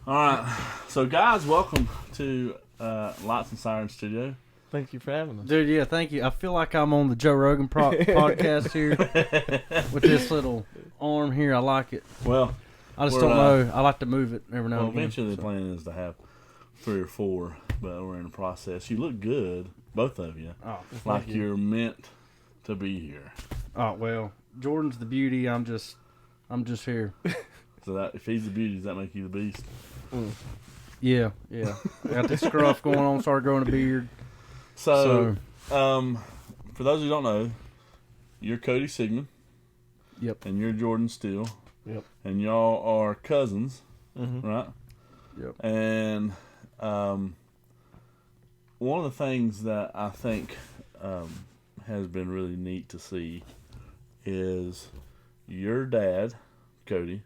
All right. So, guys, welcome to Lights and Sirens Studio. Thank you for having us. Dude, yeah, thank you. I feel like I'm on the Joe Rogan podcast here with this little arm here. I like it. Well, I just don't know. I like to move it every now and again. Eventually the plan is to have 3 or 4, but we're in the process. You look good, both of you. Oh, like you're meant to be here. Oh, well, Jordan's the beauty. I'm just here. So that if he's the beauty, does that make you the beast? Yeah. I got this scruff going on, started growing a beard. So, for those who don't know, you're Cody Sigmon. Yep. And you're Jordan Steele. Yep. And y'all are cousins, right? Yep. And one of the things that I think has been really neat to see is your dad, Cody,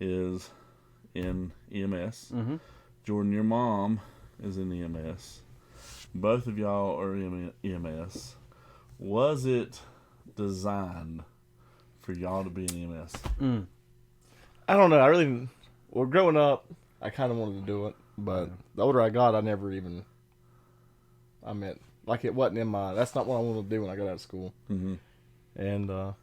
is in EMS. Jordan, your mom is in EMS. Both of y'all are in EMS. Was it designed for y'all to be in EMS? I don't know. Growing up, I kind of wanted to do it, but the older I got, it wasn't in my, that's not what I wanted to do when I got out of school. And it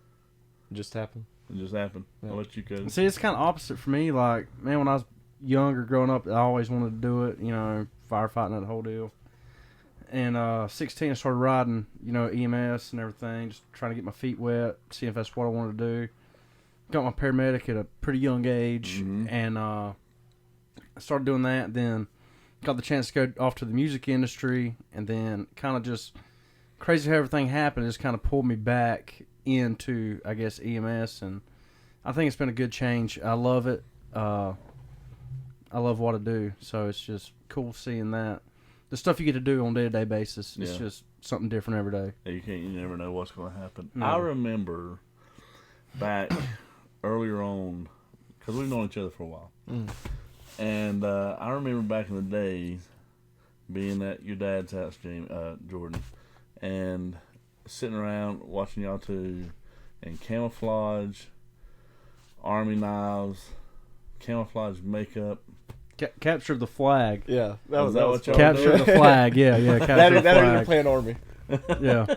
just happened. It just happened. Yeah. I'll let you go. See, it's kind of opposite for me. Like, man, when I was younger, growing up, I always wanted to do it. You know, firefighting, that whole deal. And 16, I started riding, EMS and everything, just trying to get my feet wet, see if that's what I wanted to do. Got my paramedic at a pretty young age, and I started doing that. Then got the chance to go off to the music industry, and then kind of just crazy how everything happened. It just kind of pulled me back into, I guess, EMS, and I think it's been a good change. I love it. I love what I do, so it's just cool seeing that. The stuff you get to do on a day-to-day basis, it's just something different every day. Yeah, you never know what's going to happen. No. I remember back earlier on, because we've known each other for a while, and I remember back in the day being at your dad's house, Jordan, and sitting around watching y'all two in camouflage, army knives, camouflage makeup. Capture the flag. Yeah, that was what y'all Capture doing? the flag. Yeah. Capture the that flag. even playing army. Yeah.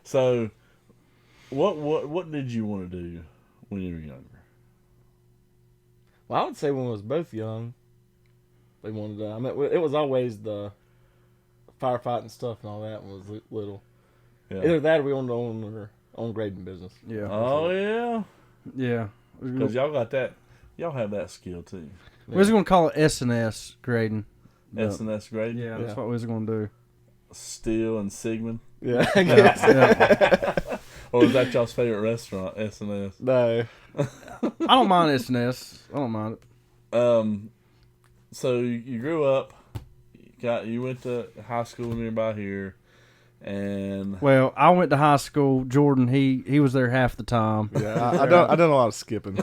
So, what did you want to do when you were younger? Well, I would say when we was both young, we wanted to. I mean, it was always the firefighting stuff and all that when we was little. Yeah. Either that or we wanted to own our own grading business. Yeah. Oh yeah. Yeah. Because y'all got that. Y'all have that skill too. We was going to call it S&S grading. S&S grade. Yeah, that's what we was going to do. Steele and Sigmon. Yeah, I guess. Yeah. Or was that y'all's favorite restaurant? S&S. No. I don't mind S&S. I don't mind it. So you grew up. You went to high school nearby here, and Well, I went to high school. Jordan, he was there half the time. Yeah, I done a lot of skipping.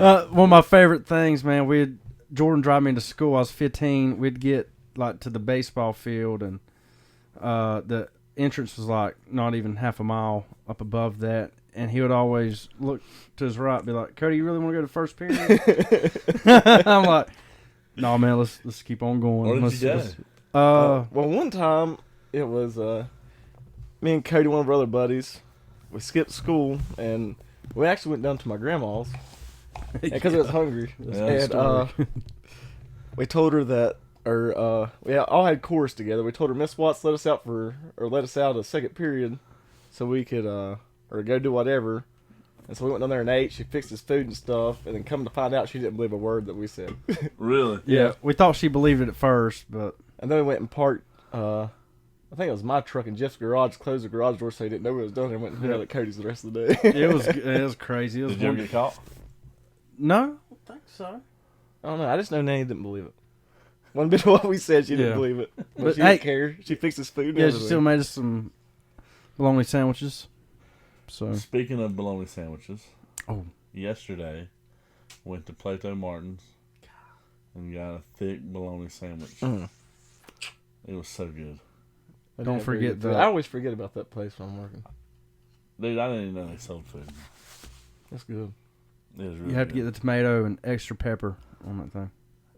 One of my favorite things, man, Jordan drive me into school. I was 15. We'd get like to the baseball field, and the entrance was like not even half a mile up above that. And he would always look to his right, be like, "Cody, you really want to go to first period?" I'm like, "No, man, let's keep on going." What did you do? Well, one time it was me and Cody, one of our other buddies. We skipped school and we actually went down to my grandma's because I was hungry. And we told her that, we all had chorus together. We told her Miss Watts let us out a second period so we could or go do whatever. And so we went down there and ate. She fixed his food and stuff, and then come to find out, she didn't believe a word that we said. Really? Yeah, we thought she believed it at first, but And then we went and parked. I think it was my truck in Jeff's garage. Closed the garage door so he didn't know we was down there. And went and hung out at Cody's the rest of the day. it was crazy. It was Did you ever get caught? No, I don't think so. I don't know. I just know Nanny didn't believe it. One bit of what we said, she didn't believe it. But she didn't care. She fixed his food. And Yeah, she everything. still made us some bologna sandwiches. So Speaking of bologna sandwiches, Oh. yesterday went to Plato Martin's and got a thick bologna sandwich. It was so good. Don't forget that. I always forget about that place when I'm working. Dude, I didn't even know they sold food. That's good. Really you have to good. get the tomato and extra pepper on that thing.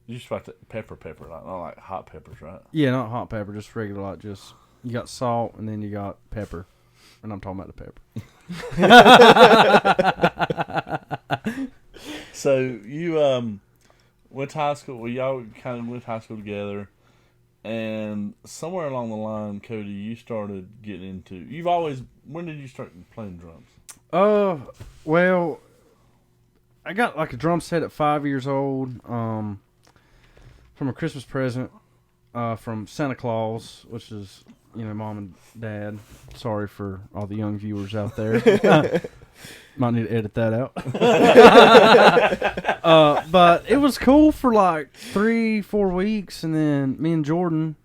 You just like pepper, not like hot peppers, right? Yeah, not hot pepper, just regular, like just you got salt and then you got pepper, and I'm talking about the pepper. So you went to high school. Well, y'all kind of went to high school together, and somewhere along the line, Cody, you started getting into. You've always. When did you start playing drums? Well, I got like a drum set at 5 years old. From a Christmas present, from Santa Claus, which is Mom and Dad. Sorry for all the young viewers out there. Might need to edit that out. But it was cool for like 3-4 weeks, and then me and Jordan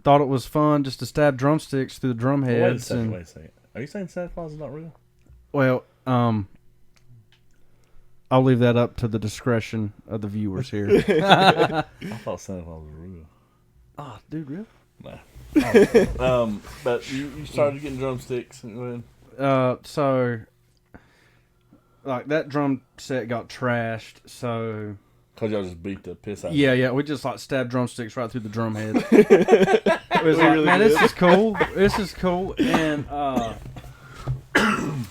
thought it was fun just to stab drumsticks through the drum heads. Wait a second. Are you saying Santa Claus is not real? Well, I'll leave that up to the discretion of the viewers here. I thought Santa Claus was real. Oh, dude, really? No. But you started getting drumsticks. So, like, that drum set got trashed, so... Because y'all just beat the piss out of it. Yeah, we just, like, stabbed drumsticks right through the drum head. It was like, man, this is cool. This is cool. And,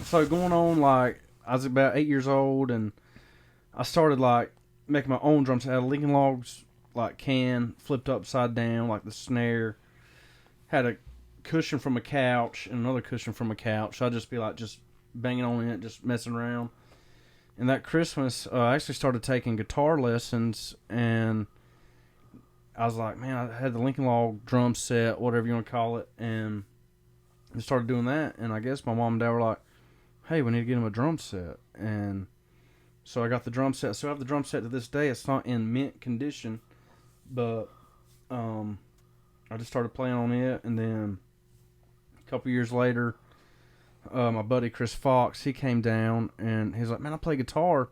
so going on, like, I was about 8 years old, and I started, like, making my own drum set. I had a Lincoln Logs, like, can flipped upside down, like the snare. Had a cushion from a couch and another cushion from a couch. So I'd just be, like, just banging on it, just messing around. And that Christmas, I actually started taking guitar lessons, and I was like, man, I had the Lincoln Log drum set, whatever you want to call it, and I started doing that. And I guess my mom and dad were like, hey, we need to get him a drum set. And so I got the drum set. So I have the drum set to this day. It's not in mint condition, but I just started playing on it. And then a couple years later, my buddy Chris Fox, he came down, and he's like, man, I play guitar.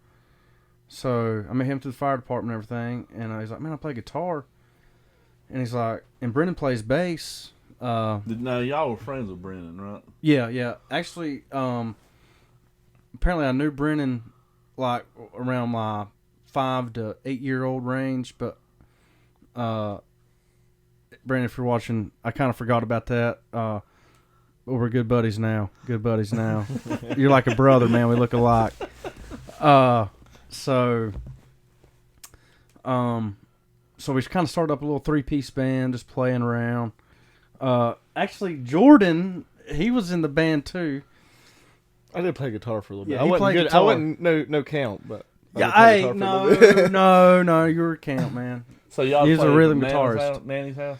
So I met him through the fire department and everything. And he's like, man, I play guitar. And he's like, and Brendan plays bass. Now, y'all were friends with Brendan, right? Yeah. Actually, apparently I knew Brennan like around my 5 to 8 year old range, but Brennan, if you're watching, I kind of forgot about that. But we're good buddies now. You're like a brother, man. We look alike. So we kind of started up a little 3-piece band, just playing around. Actually, Jordan, he was in the band too. I did play guitar for a little bit. Yeah, I he wasn't played good. guitar. I wasn't no count, but Yeah, no, you're a count, man. So y'all He's a played rhythm at guitarist. Nanny's house?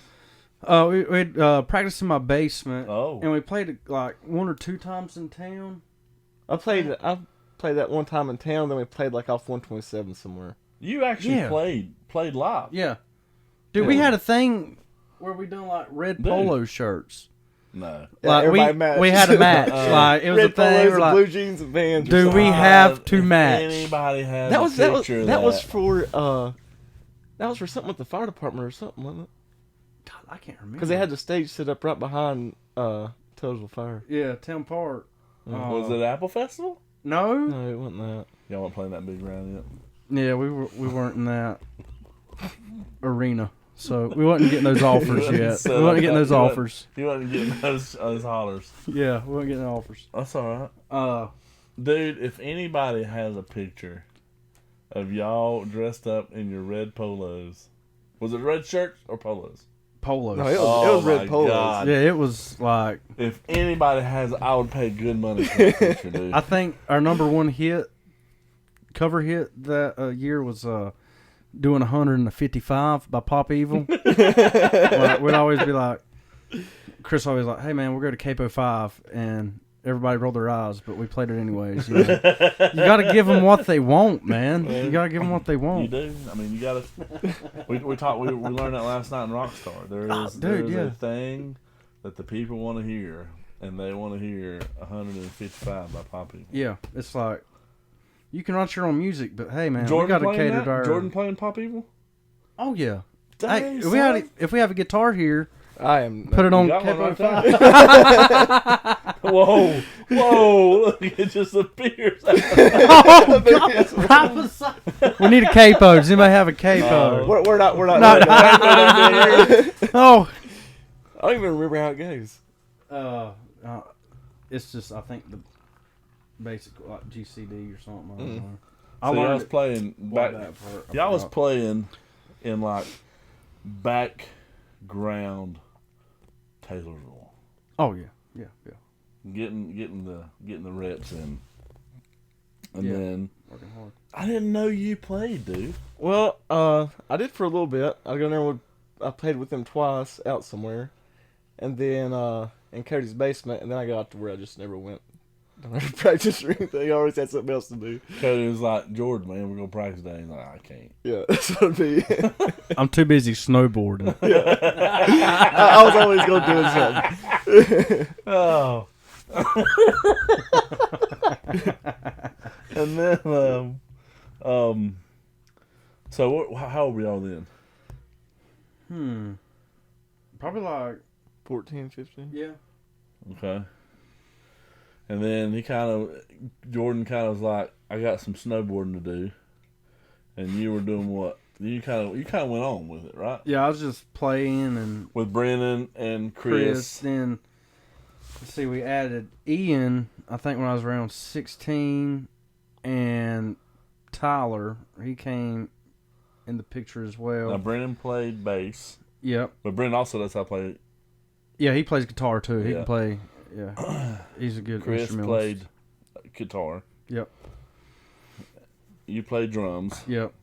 We'd practiced in my basement. Oh. And we played like 1 or 2 times in town. I played that one time in town. Then we played like off 127 somewhere. You actually Yeah. played live. Yeah. Dude, we had a thing where we done like red polo shirts. No. Yeah, Like everybody matched. we had a match. Like it was Red a thing. polos We're and like, blue jeans and Vans. do we have to If match? Anybody has That a was picture of that was for something with the fire department or something, wasn't it? God, I can't remember. Because they had the stage set up right behind Total Fire. Yeah, Town Park. Was it Apple Festival? No. No, it wasn't that. Y'all weren't playing that big round yet. Yeah, we weren't in that arena, so we wasn't getting those offers yet. We wasn't getting those offers. You wasn't getting those hollers. Yeah, we wasn't getting the offers. That's all right. Dude, if anybody has a picture of y'all dressed up in your red polos, was it red shirts or polos? Polos. No, it was my red polos. God. Yeah, it was like If anybody has, I would pay good money for that picture, dude. I think our number one cover hit that year was doing 155 by Pop Evil. Like, we'd always be like, Chris always like, hey man, we'll go to Capo 5, and everybody rolled their eyes, but we played it anyways. You know? You got to give them what they want, man. You got to give them what they You want. do. I mean, you gotta. We learned that last night in Rockstar. There is a thing that the people want to hear, and they want to hear 155 by Pop Evil. Yeah, it's like you can write your own music, but hey man, Jordan we got to playing cater that? to our. Jordan playing Pop Evil? Oh yeah. Dang, Hey, son. if we have a guitar here, I am. put it on got one Capo right 5. Whoa! Look, it just appears. Oh, God. Right beside- we need a capo. Does anybody have a capo? We're not. Oh. I don't even remember how it goes. It's just, I think, the basic like GCD or something. I don't know. So y'all was playing back. Y'all was playing in like background Taylorsville. Oh yeah. Getting the reps in, and then working hard. I didn't know you played, dude. Well, I did for a little bit. I played with them twice out somewhere, and then in Cody's basement, and then I got to where I just never went. Don't ever practice or anything. I always had something else to do. Cody was like, Jordan, man, we're gonna practice today. He's like, I can't. Yeah, that's what it'd be. I'm too busy snowboarding. I was always gonna do something. Oh. And then, so how old were y'all then? Probably like 14, 15. yeah. Okay. And then Jordan kind of was like, I got some snowboarding to do, and you were doing what? You kind of went on with it, right? Yeah, I was just playing and With Brennan and Chris. Then let's see, we added Ian. I think when I was around 16, and Tyler. He came in the picture as well. Now Brennan played bass. Yep. But Brennan also does how to play. Yeah, he plays guitar too. He Yeah. can play. Yeah, he's a good Chris instrumentalist. played guitar. Yep. You played drums. Yep.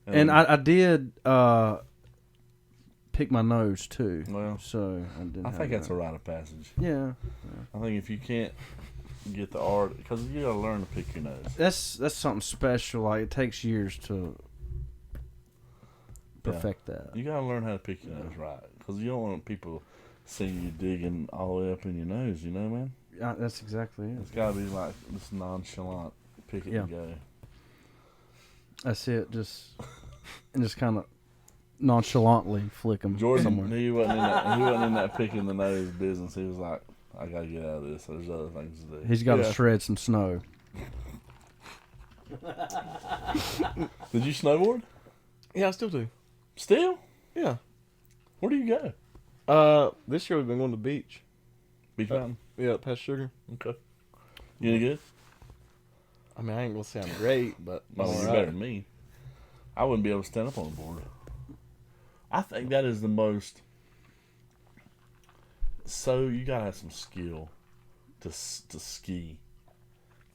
And I did pick my nose too. Well, So I think that's a rite of passage. Yeah. I think if you can't get the art, because you got to learn to pick your nose. That's something special. Like it takes years to perfect that. You got to learn how to pick your nose right, because you don't want people seeing you digging all the way up in your nose. You know, man. Yeah, that's exactly it. It's got to be like this nonchalant, pick it and go. That's it. Just kind of nonchalantly flick them Jordan, somewhere. he wasn't in that picking the nose business. He was like, I got to get out of this. There's other things to do. He's got to shred some snow. Did you snowboard? Yeah, I still do. Still? Yeah. Where do you go? This year we've been going to the beach. Beach Mountain. Yeah, past Sugar. Okay. You any good? I mean, I ain't gonna say I'm great, but Well, you're better than me. I wouldn't be able to stand up on the board. I think that is the most. So you gotta have some skill to ski,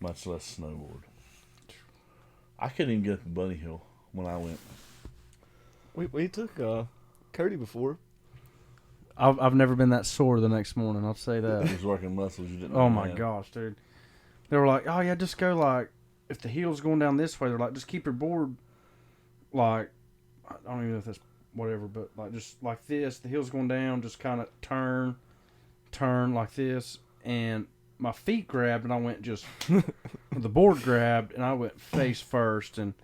much less snowboard. I couldn't even get up the bunny hill when I went. We took Cody before. I've never been that sore the next morning. I'll say that. You was working muscles you didn't. Oh know my you had. gosh, dude! They were like, "Oh yeah, just go like if the heel's going down this way." They're like, "Just keep your board like I don't even know if that's whatever, but like just like this. The heel's going down. Just kind of turn like this." And my feet grabbed, and I went just the board grabbed, and I went face first, and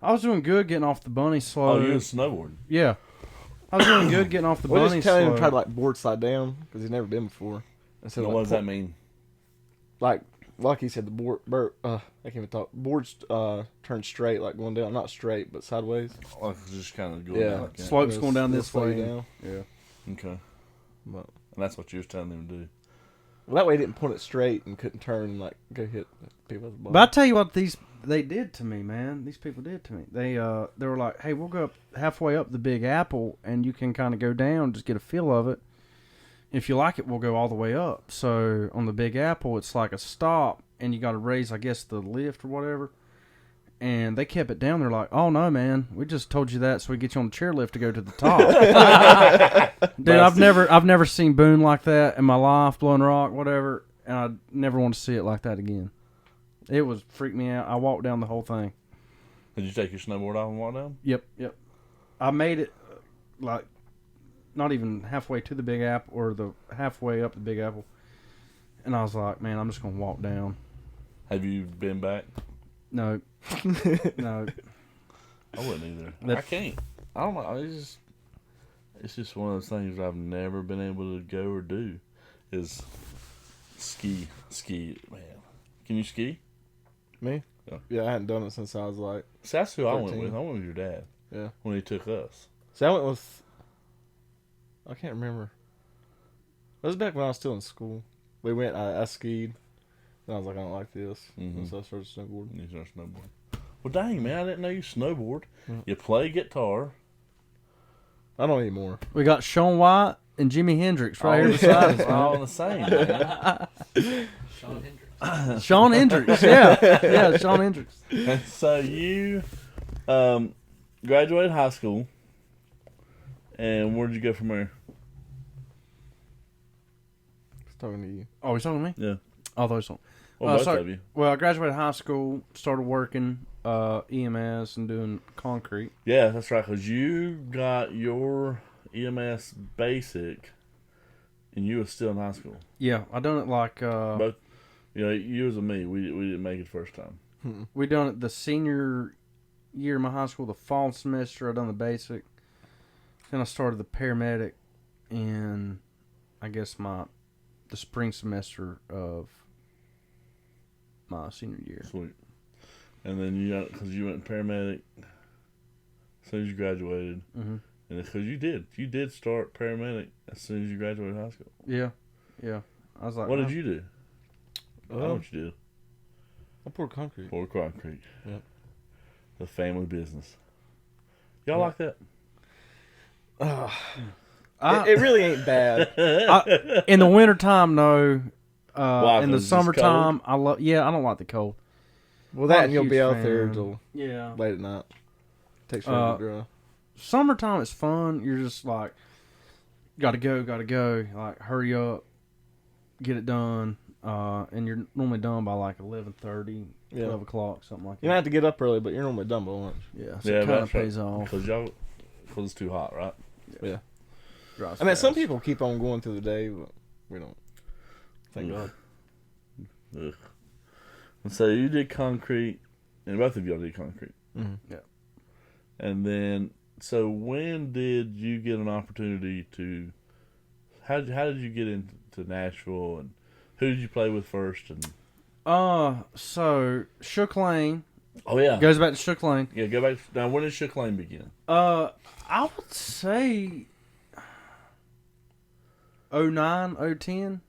I was doing good getting off the bunny slope. Oh, you was snowboarding. Yeah. I was doing good getting off the bunny Just telling him slope. to try to like board slide down because he's never been before. So what does that mean? Like he said, the board. I can't even talk. Boards turn straight, like going down, not straight, but sideways. Like just kind of going Yeah. down. Like that. Slope's going down this slow way. down. Yeah. Okay. But, And that's what you was telling them to do. well, that way he didn't point it straight and couldn't turn and like go hit people at the bottom. But I tell you what, they did to me, man. These people did to me. They were like, "Hey, we'll go up halfway up the Big Apple, and you can kind of go down, just get a feel of it. If you like it, we'll go all the way up." So on the Big Apple, it's like a stop, and you got to raise, I guess, the lift or whatever. And they kept it down. They're like, "Oh no, man, we just told you that so we get you on the chairlift to go to the top." Dude, I've never seen Boone like that in my life, blowing rock, whatever, and I never want to see it like that again. It was freaked me out. I walked down the whole thing. Did you take your snowboard off and walk down? Yep. I made it like not even halfway to the Big Apple or the halfway up the Big Apple, and I was like, "Man, I'm just gonna walk down." Have you been back? No, no. I wouldn't either. I can't. I don't know. It's just one of those things I've never been able to go or do. Is ski, man. Can you ski? Me? Yeah, I hadn't done it since I was like. See, that's who 13. I went with. I went with your dad. Yeah. When he took us. See, I went with. I can't remember. It was back when I was still in school. We went. I skied. And I was like, I don't like this. And so I started snowboarding. You started snowboarding. Well, dang, man, I didn't know you snowboard. Yeah. You play guitar. I don't anymore. We got Shaun White and Jimi Hendrix right here beside us. All the same, man. Sean Hendricks. Shaun Hendrix, yeah, Shaun Hendrix. And so you graduated high school, and where'd you go from there? I was talking to you. Oh, he's talking to me? Yeah. Oh, those one. Well, both sorry. of you. Well, I graduated high school, started working EMS and doing concrete. Yeah, that's right, because you got your EMS basic, and you were still in high school. Yeah, I done it like Both, yours and me, we didn't make it first time. we done it the senior year of my high school, the fall semester. I done the basic. Then I started the paramedic in, I guess the spring semester of my senior year. Sweet. And then because you went paramedic as soon as you graduated, Mm-hmm. and because you did start paramedic as soon as you graduated high school. Yeah. I was like, What did you do? I know what you did. I poured concrete. Pour concrete. Yep. The family business. Y'all Yeah. like that? It really ain't bad. in the wintertime, no. Why, In the 'cause it's summertime, I love. Yeah, I don't like the cold. Well, Not that a and you'll be huge out there fan. till Yeah. late at night. Takes forever to dry. Summertime is fun. You're just like, gotta go. Like, hurry up, get it done. And you're normally done by like 11:30, Yeah. 12 o'clock, something like You that. might have to get up early, but you're normally done by lunch. Yeah, so Yeah, it kind of that's right. pays off. Because it's too hot, right? Yeah. Drives I mean, some fast. people keep on going through the day, but we don't. Thank Ugh. God. Ugh. And so you did concrete, and both of y'all did concrete. Mm-hmm. Yeah. And then, so when did you get an opportunity to? How did you get into Nashville, and who did you play with first? And So Shook Lane oh yeah, goes back to Shook Lane. yeah. Go back now. When did Shook Lane begin? I would say 09, 010.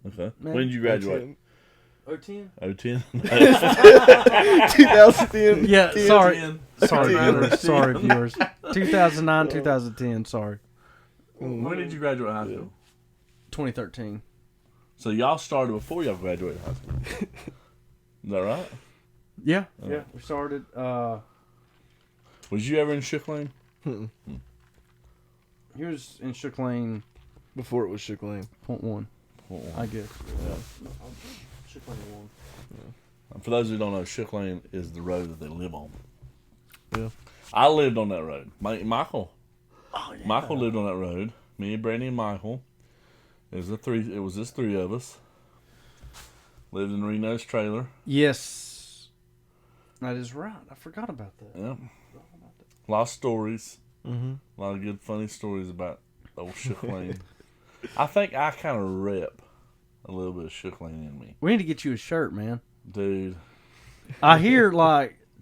Okay. Man, When did you graduate? 010? 010? 2010. Yeah, 10. sorry. Sorry, 10. viewers. Sorry, viewers. 2009, 2010. Sorry. When did you graduate high school? 2013. So y'all started before y'all graduated high school. Is that right? Yeah. Oh. Yeah. We started. Was you ever in Shook Lane? He was in Shook Lane Before it was Shook Lane. .1, Oh. I guess. Yeah. Shook Lane 1. For those who don't know, Shook Lane is the road that they live on. Yeah. I lived on that road. Michael. Oh, yeah. Michael lived on that road. Me, Brandy, and Michael. It was just three of us. Lived in Reno's trailer. Yes. That is right. I forgot about that. Yeah. A lot of stories. Mm-hmm. A lot of good, funny stories about old Shook Lane. I think I kind of rep a little bit of Shook Lane in me. We need to get you a shirt, man. Dude, I hear,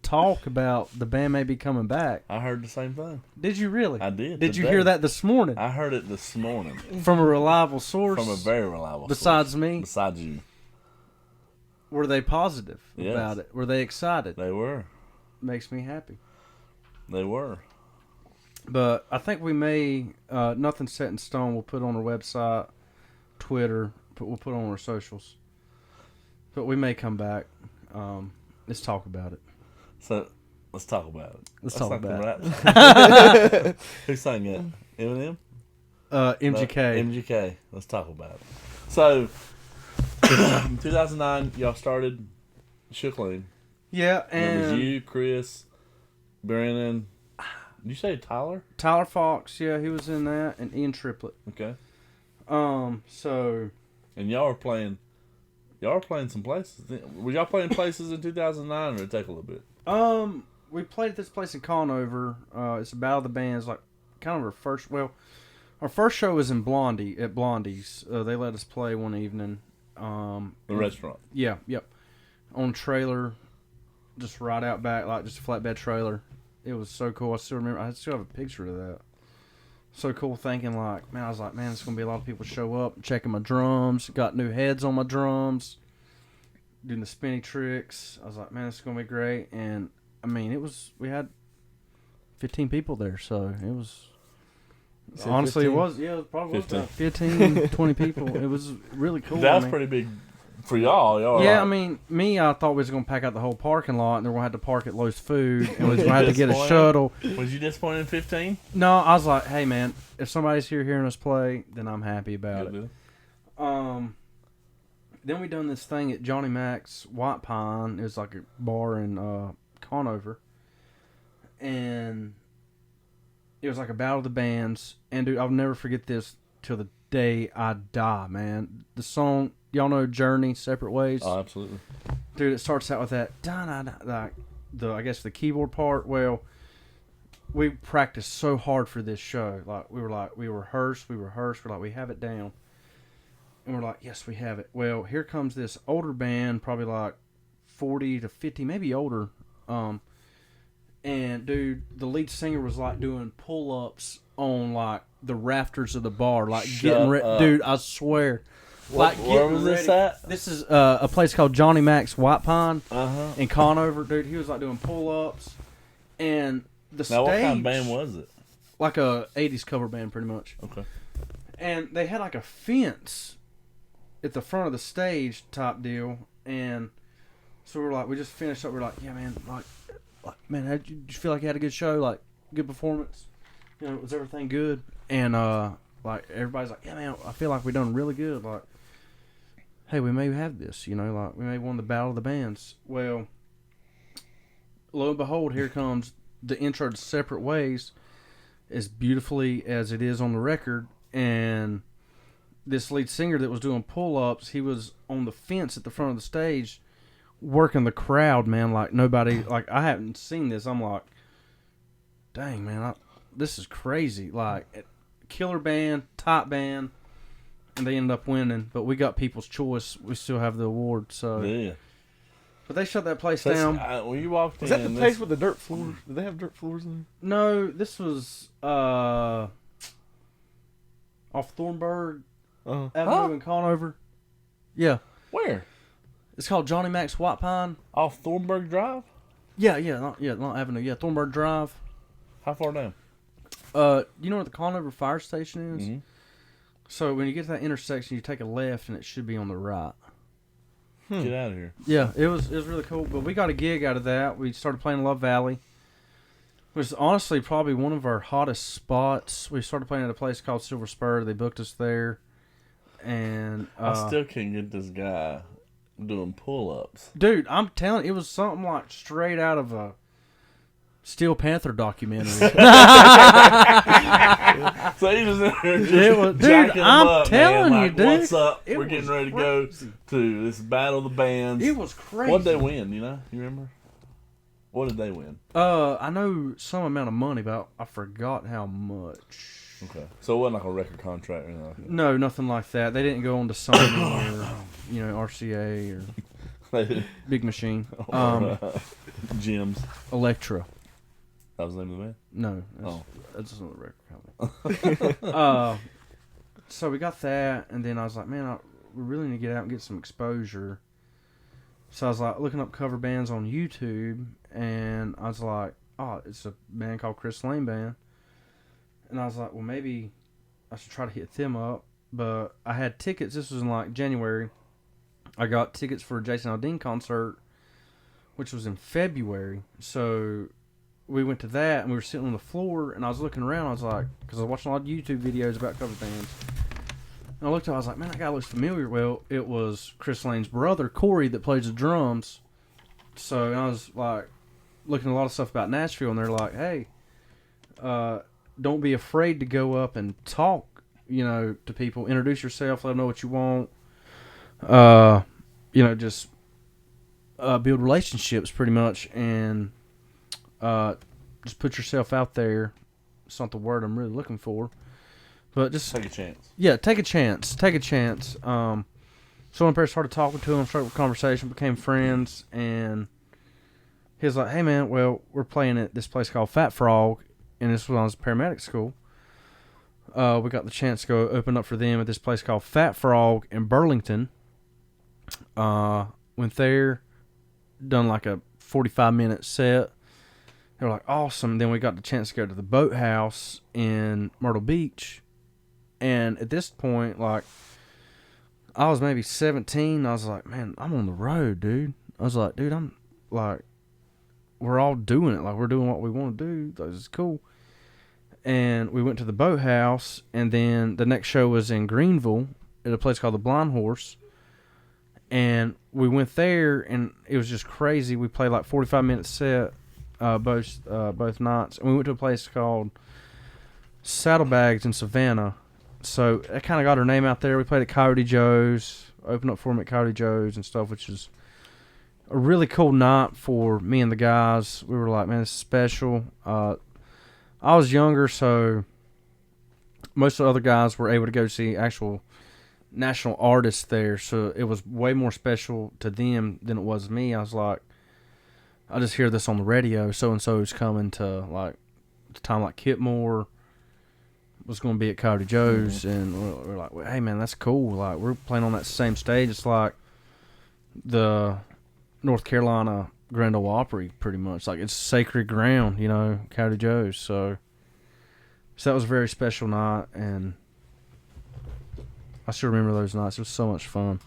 talk about the band may be coming back. I heard the same thing. Did you really? I did. Did you today. hear that this morning? I heard it this morning From a reliable source? from a very reliable Besides source. me? Besides you. Were they positive Yes. about it? Were they excited? They were. Makes me happy. They were. But I think we may, nothing set in stone. We'll put on our website, Twitter, we'll put on our socials. But we may come back. Let's talk about it. So, let's talk about it. Let's talk like the about rap. Who sang that? Eminem? MGK. MGK. Let's talk about it. So, in 2009, y'all started Shook Lane. Yeah, And it was and you, Chris, Brennan. Did you say Tyler? Tyler Fox, yeah, he was in that, and Ian Triplett. Okay. So And y'all were playing some places. Were y'all playing places in 2009, or did it take a little bit? we played at this place in Conover. It's a Battle of the Bands, like kind of our first show was in Blondie at Blondie's. They let us play one evening, The restaurant. Yeah, yep. On trailer, just right out back, like just a flatbed trailer. It was so cool. I still remember. I still have a picture of that. So cool, thinking like, man, I was like, man, it's gonna be a lot of people show up, checking my drums. Got new heads on my drums, doing the spinny tricks. I was like, man, it's gonna be great. And I mean, we had 15 people there, so it was. Honestly, 15? It was. Yeah, it probably 15. Was about 15, 20 people. It was really cool. That's pretty big for y'all. Yeah, I mean, I thought we was going to pack out the whole parking lot, and then we had to park at Lowe's Food, and we was going to have to get a shuttle. Was you disappointed in 15? No, I was like, hey, man, if somebody's here hearing us play, then I'm happy about it. Then we done this thing at Johnny Mac's White Pine. It was like a bar in Conover. And it was like a battle of the bands. And, dude, I'll never forget this till the day I die, man. The song, y'all know Journey, Separate Ways? Oh, absolutely. Dude, it starts out with that, like, I guess the keyboard part. Well, we practiced so hard for this show. We rehearsed. We're like, we have it down. And we're like, yes, we have it. Well, here comes this older band, probably like 40 to 50, maybe older. And, dude, the lead singer was, like, doing pull-ups on, like, the rafters of the bar. Like, getting ready. Dude, I swear. Where was this at? This is a place called Johnny Mac's White Pine in Conover. Dude, he was, like, doing pull-ups. And the stage... Now, what kind of band was it? Like a 80s cover band, pretty much. Okay. And they had, like, a fence at the front of the stage type deal. And so we're like, we just finished up. We're like, yeah, man, man, did you feel like you had a good show? Like, good performance? You know, was everything good? And, like, everybody's like, yeah, man, I feel like we done really good. Like, hey, we may have this, you know, like, we may have won the battle of the bands. Well, lo and behold, here comes the intro to Separate Ways, as beautifully as it is on the record. And this lead singer that was doing pull-ups, he was on the fence at the front of the stage working the crowd, man, like nobody, like I haven't seen this. I'm like, dang, man, this is crazy. Like, killer band, top band, and they ended up winning. But we got People's Choice. We still have the award. So yeah. But they shut that place down. When you walked in, was that the place with the dirt floors? Did they have dirt floors in there? No, this was off Thornburg Avenue in Conover. Yeah. Where? It's called Johnny Mac's White Pine. Off Thornburg Drive? Yeah, not Avenue. Yeah, Thornburg Drive. How far down? You know where the Conover Fire Station is? Mm-hmm. So when you get to that intersection, you take a left, and it should be on the right. Get out of here. Yeah, it was really cool. But we got a gig out of that. We started playing Love Valley, which is honestly probably one of our hottest spots. We started playing at a place called Silver Spur. They booked us there. And I still can't get this guy doing pull-ups. Dude, I'm telling you, it was something like straight out of a Steel Panther documentary. So he was in there just dude, I'm telling you, dude. What's up? We're getting ready to go to this battle of the bands. It was crazy. What did they win, you know? You remember? What did they win? I know some amount of money, but I forgot how much. Okay. So it wasn't like a record contract or anything like that? No, nothing like that. They didn't go on to Sony or, RCA or Big Machine. Gems. Electra. That was the name of the band? No. That's just another record company. So we got that, and then I was like, man, we really need to get out and get some exposure. So I was like looking up cover bands on YouTube, and I was like, oh, it's a band called Chris Lane Band. And I was like, well, maybe I should try to hit them up. But I had tickets. This was in like January. I got tickets for a Jason Aldean concert, which was in February. So we went to that, and we were sitting on the floor, and I was looking around. I was like, because I was watching a lot of YouTube videos about cover bands. And I looked at it, I was like, man, that guy looks familiar. Well, it was Chris Lane's brother, Corey, that plays the drums. So I was like, looking at a lot of stuff about Nashville, and they're like, hey, don't be afraid to go up and talk, to people. Introduce yourself, let them know what you want. Just build relationships pretty much, and just put yourself out there. It's not the word I'm really looking for, but just take a chance. Yeah, take a chance. So So when I started talking to him, started a conversation, became friends, and he was like, "Hey man, well, we're playing at this place called Fat Frog, and this was when I was in paramedic school. We got the chance to go open up for them at this place called Fat Frog in Burlington. Went there, done like a 45-minute set. They were like, awesome. Then we got the chance to go to the boathouse in Myrtle Beach. And at this point, like, I was maybe 17. I was like, man, I'm on the road, dude. I was like, dude, I'm like, we're all doing it. Like, we're doing what we want to do. This is cool. And we went to the boathouse. And then the next show was in Greenville at a place called the Blind Horse. And we went there, and it was just crazy. We played like 45-minute set both nights. And we went to a place called Saddlebags in Savannah. So that kind of got our name out there. We played at Cody Joe's, opened up for him at Cody Joe's and stuff, which is a really cool night for me and the guys. We were like, man, this is special. I was younger, so most of the other guys were able to go see actual national artists there, so it was way more special to them than it was me. I was like, I just hear this on the radio, so-and-so is coming to, like, the time like Kit Moore was going to be at Cody Joe's, and we're like, well, hey, man, that's cool. Like, we're playing on that same stage. It's like the North Carolina Grand Ole Opry, pretty much. Like, it's sacred ground, you know, Cody Joe's. So that was a very special night, and I still remember those nights. It was so much fun.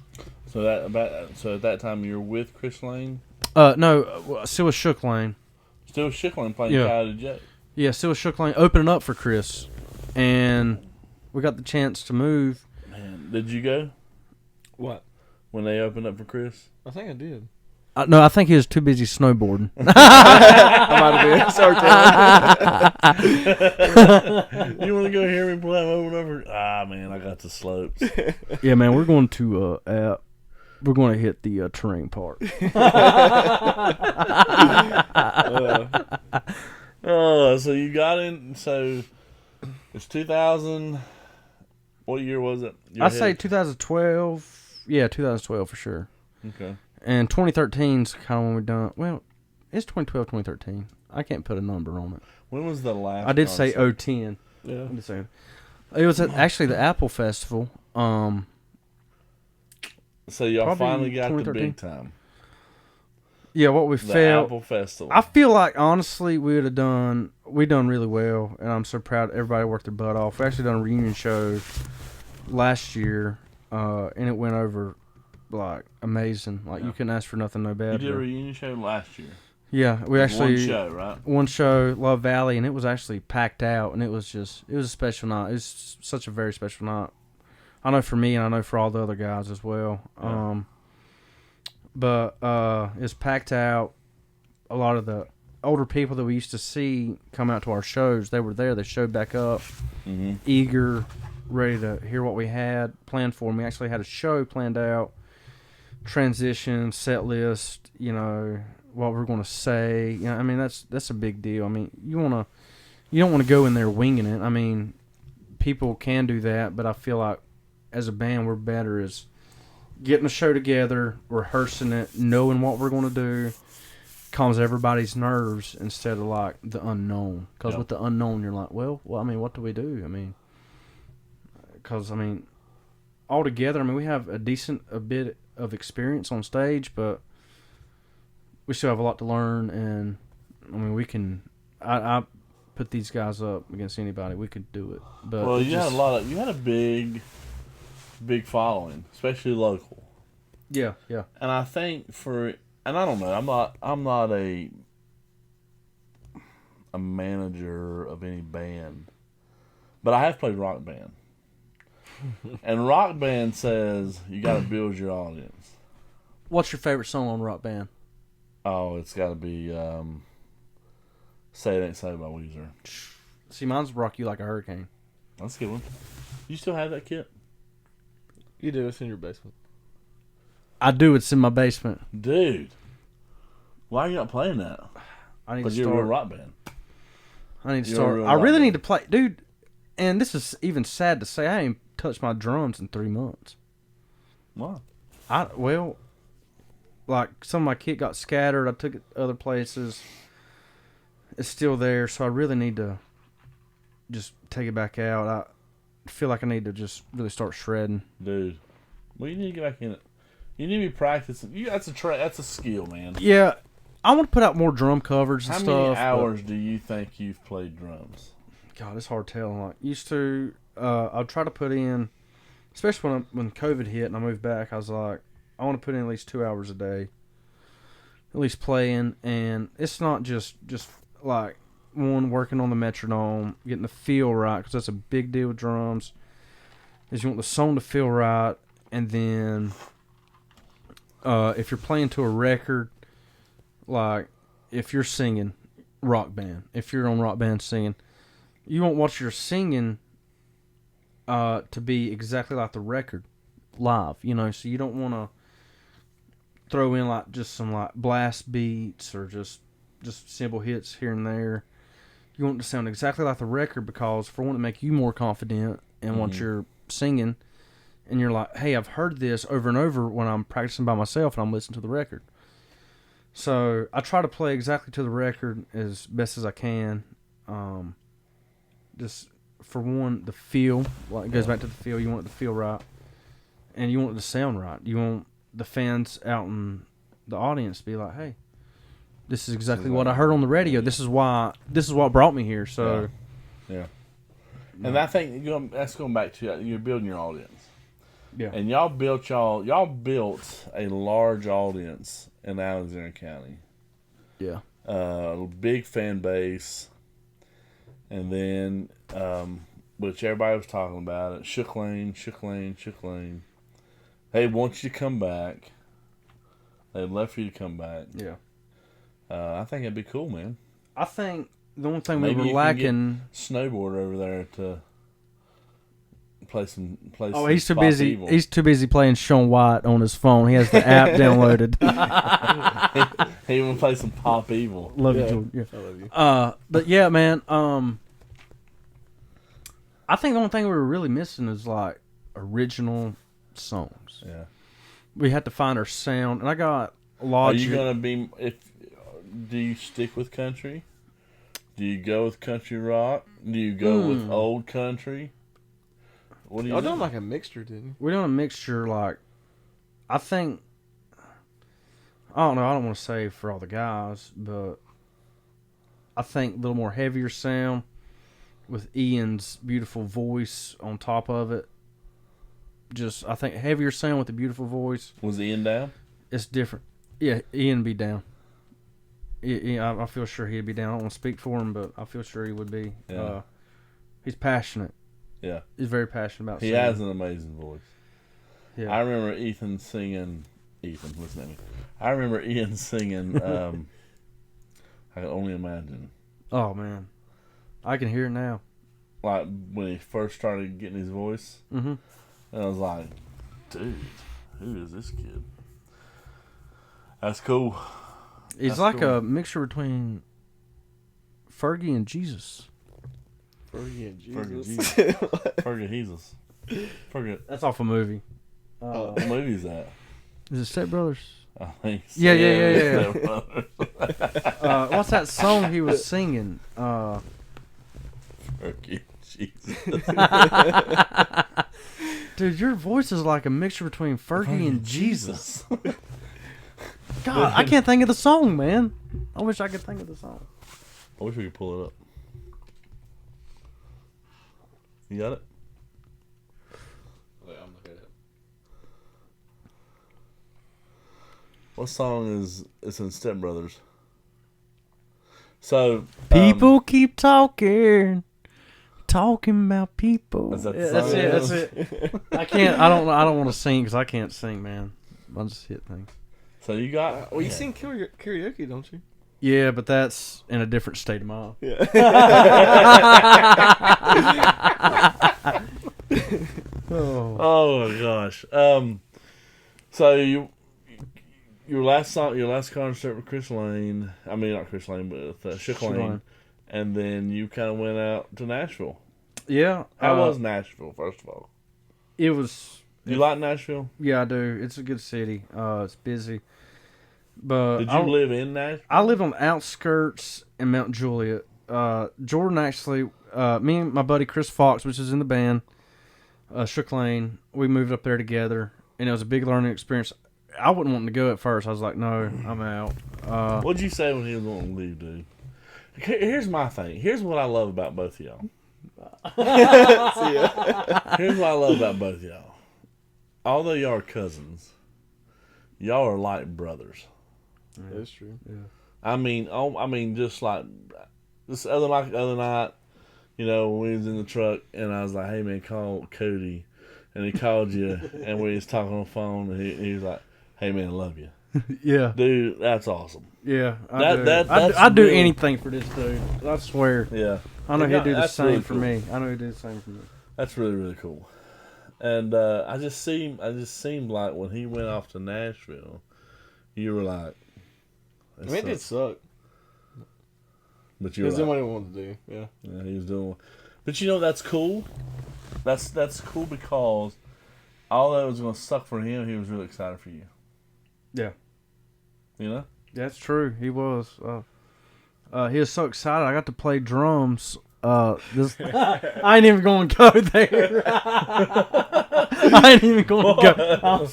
So at that time you were with Chris Lane? No, still with Shook Lane. Still with Shook Lane playing Cody Joe? Yeah, still with Shook Lane, opening up for Chris. And we got the chance to move. Man, did you go? What? When they opened up for Chris? I think I did. No, I think he was too busy snowboarding. I might have been. Sorry, Taylor. You want to go hear me play over? Man, I got the slopes. Yeah, man, we're going to we're going to hit the terrain part. So you got in. So it's 2000. What year was it? I say 2012. Yeah, 2012 for sure. Okay. And 2013's kind of when we done. Well, it's 2012, 2013. I can't put a number on it. When was the last? I did concert? say 010. Yeah. I'm just saying. It was actually the Apple Festival. So y'all finally got the 2013. big time. Yeah, what we The felt. Apple Festival. I feel like honestly we done really well, and I'm so proud. Everybody worked their butt off. We actually done a reunion show last year, and it went over like amazing. Like you couldn't ask for nothing no better. You did a reunion show last year. Yeah, we actually one show, right? One show, Love Valley, and it was actually packed out, and it was a special night. It was such a very special night. I know for me, and I know for all the other guys as well. Yeah. But it's packed out. A lot of the older people that we used to see come out to our shows, they were there. They showed back up, eager, ready to hear what we had planned for them. We actually had a show planned out, transition, set list, you know, what we're going to say. You know, I mean, that's a big deal. I mean, you don't want to go in there winging it. I mean, people can do that, but I feel like as a band, we're better as getting a show together, rehearsing it, knowing what we're going to do, calms everybody's nerves instead of like the unknown. Because with the unknown, you're like, well, I mean, what do we do? I mean, because I mean, altogether, I mean, we have a bit of experience on stage, but we still have a lot to learn. And I mean, we can. I put these guys up against anybody. We could do it. But well, you had a big following, especially local. Yeah. And I think and I don't know, I'm not a manager of any band, but I have played rock band. And rock band says you got to build your audience. What's your favorite song on Rock Band? Oh, it's got to be "Say It Ain't So" by Weezer. See, mine's "Rock You Like a Hurricane." That's a good one. You still have that kit? You do. It's in your basement. I do. It's in my basement. Dude, why are you not playing that? I need But to you're a start. real rock band. I need to You're a start. real I rock really band. need to play, dude. And this is even sad to say. I ain't touched my drums in 3 months. Why? Like some of my kit got scattered. I took it other places. It's still there, so I really need to just take it back out. I feel like I need to just really start shredding. Dude, well, you need to get back in it. You need to be practicing. That's a skill, man. Yeah, I want to put out more drum covers and How stuff. How many hours do you think you've played drums? God, it's hard to tell. Like used to, I'll try to put in, especially when COVID hit and I moved back. I was like, I want to put in at least 2 hours a day, at least playing. And it's not just like working on the metronome, getting the feel right, because that's a big deal with drums. Is you want the song to feel right, and then if you're playing to a record, like if you're singing rock band, if you're on rock band singing, you want what you're singing to be exactly like the record live, so you don't want to throw in like just some like blast beats or just simple hits here and there. You want it to sound exactly like the record, because for one, to make you more confident in what you're singing, and you're like, hey, I've heard this over and over when I'm practicing by myself and I'm listening to the record. So I try to play exactly to the record as best as I can. Just for one, the feel, like it goes back to the feel. You want it to feel right, and you want it to sound right. You want the fans out in the audience to be like, hey, this is exactly what I heard on the radio. This is what brought me here. So, yeah. And I think that's going back to you're building your audience. Yeah. And y'all built a large audience in Alexander County. Yeah. Big fan base. And then, which everybody was talking about it, Shook Lane. They want you to come back. They'd love for you to come back. Yeah. I think it'd be cool, man. I think the only thing Maybe we were you lacking. can get Snowboard over there to play some. Oh, he's too Pop busy. Evil. He's too busy playing Shaun White on his phone. He has the app downloaded. He even play some Pop Evil. Love you, Jordan. Yeah. I love you. But yeah, man. I think the only thing we were really missing is like original songs. Yeah. We had to find our sound, and I got Logic. Are you gonna be? Do you stick with country? Do you go with country rock? Do you go with old country? What do you? Y'all done like a mixture, didn't you? We're doing a mixture. Like, I think. I don't know. I don't want to say for all the guys, but I think a little more heavier sound with Ian's beautiful voice on top of it. I think heavier sound with a beautiful voice. Was Ian down? It's different. Yeah, Ian be down. I feel sure he'd be down. I don't want to speak for him, but I feel sure he would be. Yeah. He's passionate. Yeah. He's very passionate about He singing. has an amazing voice. Yeah. I remember Ethan singing. Ethan, listen to me. I remember Ian singing. I can only imagine. Oh man, I can hear it now. Like when he first started getting his voice, Mm-hmm. and I was like, "Dude, who is this kid?" That's cool. He's That's like cool. a mixture between Fergie and Jesus. Fergie and Fergie Jesus. Fergie Jesus. Fergie. That's off a movie. What movie is that? Is it Step Brothers? I think so. Yeah. Yeah. What's that song he was singing? Fergie Jesus. Dude, your voice is like a mixture between Fergie and Jesus. God, I can't think of the song, man. I wish I could think of the song. I wish we could pull it up. You got it? Wait, I'm looking at it. What song is it's in Step Brothers? So People keep talking about people. Is that the Yeah, that's song? it. That's it. I can't. I don't want to sing because I can't sing, man. I just hit things. So you got Well, you sing karaoke, don't you? Yeah, but that's in a different state of mind. Yeah. Oh my gosh. So your last concert with Chris Lane. I mean, not Chris Lane, but with Shook Lane. And then you kind of went out to Nashville. Yeah. How was Nashville, first of all? It was You like Nashville? Yeah, I do. It's a good city. It's busy. But Did you live in Nashville? I live on the outskirts in Mount Juliet. Jordan actually, me and my buddy Chris Fox, which is in the band, Shook Lane, we moved up there together, and it was a big learning experience. I wasn't wanting to go at first. I was like, no, I'm out. What'd you say when he was wanting to leave, dude? Here's my thing. Here's what I love about both of y'all. Here's what I love about both of y'all. Although y'all are cousins, y'all are like brothers. That's true. Yeah. I mean, just like this other night, you know, when we was in the truck, and I was like, "Hey man, call Cody," and he called you, and we was talking on the phone, and he was like, "Hey man, I love you." Yeah. Dude, that's awesome. Yeah. That's I'd do really- anything for this dude. I swear. Yeah. I know he'd do the That's same really for cool. me. I know he'd do the same for me. That's really, really cool. And I just seemed like when he went off to Nashville, you were like, I mean, it did suck. but He you were was doing like, what he wanted to do. Yeah. yeah, he was doing. But you know that's cool. That's cool because although it was going to suck for him, he was really excited for you. Yeah. You know. That's true. He was. He was so excited. I got to play drums. I ain't even going to go there. I ain't even going to go.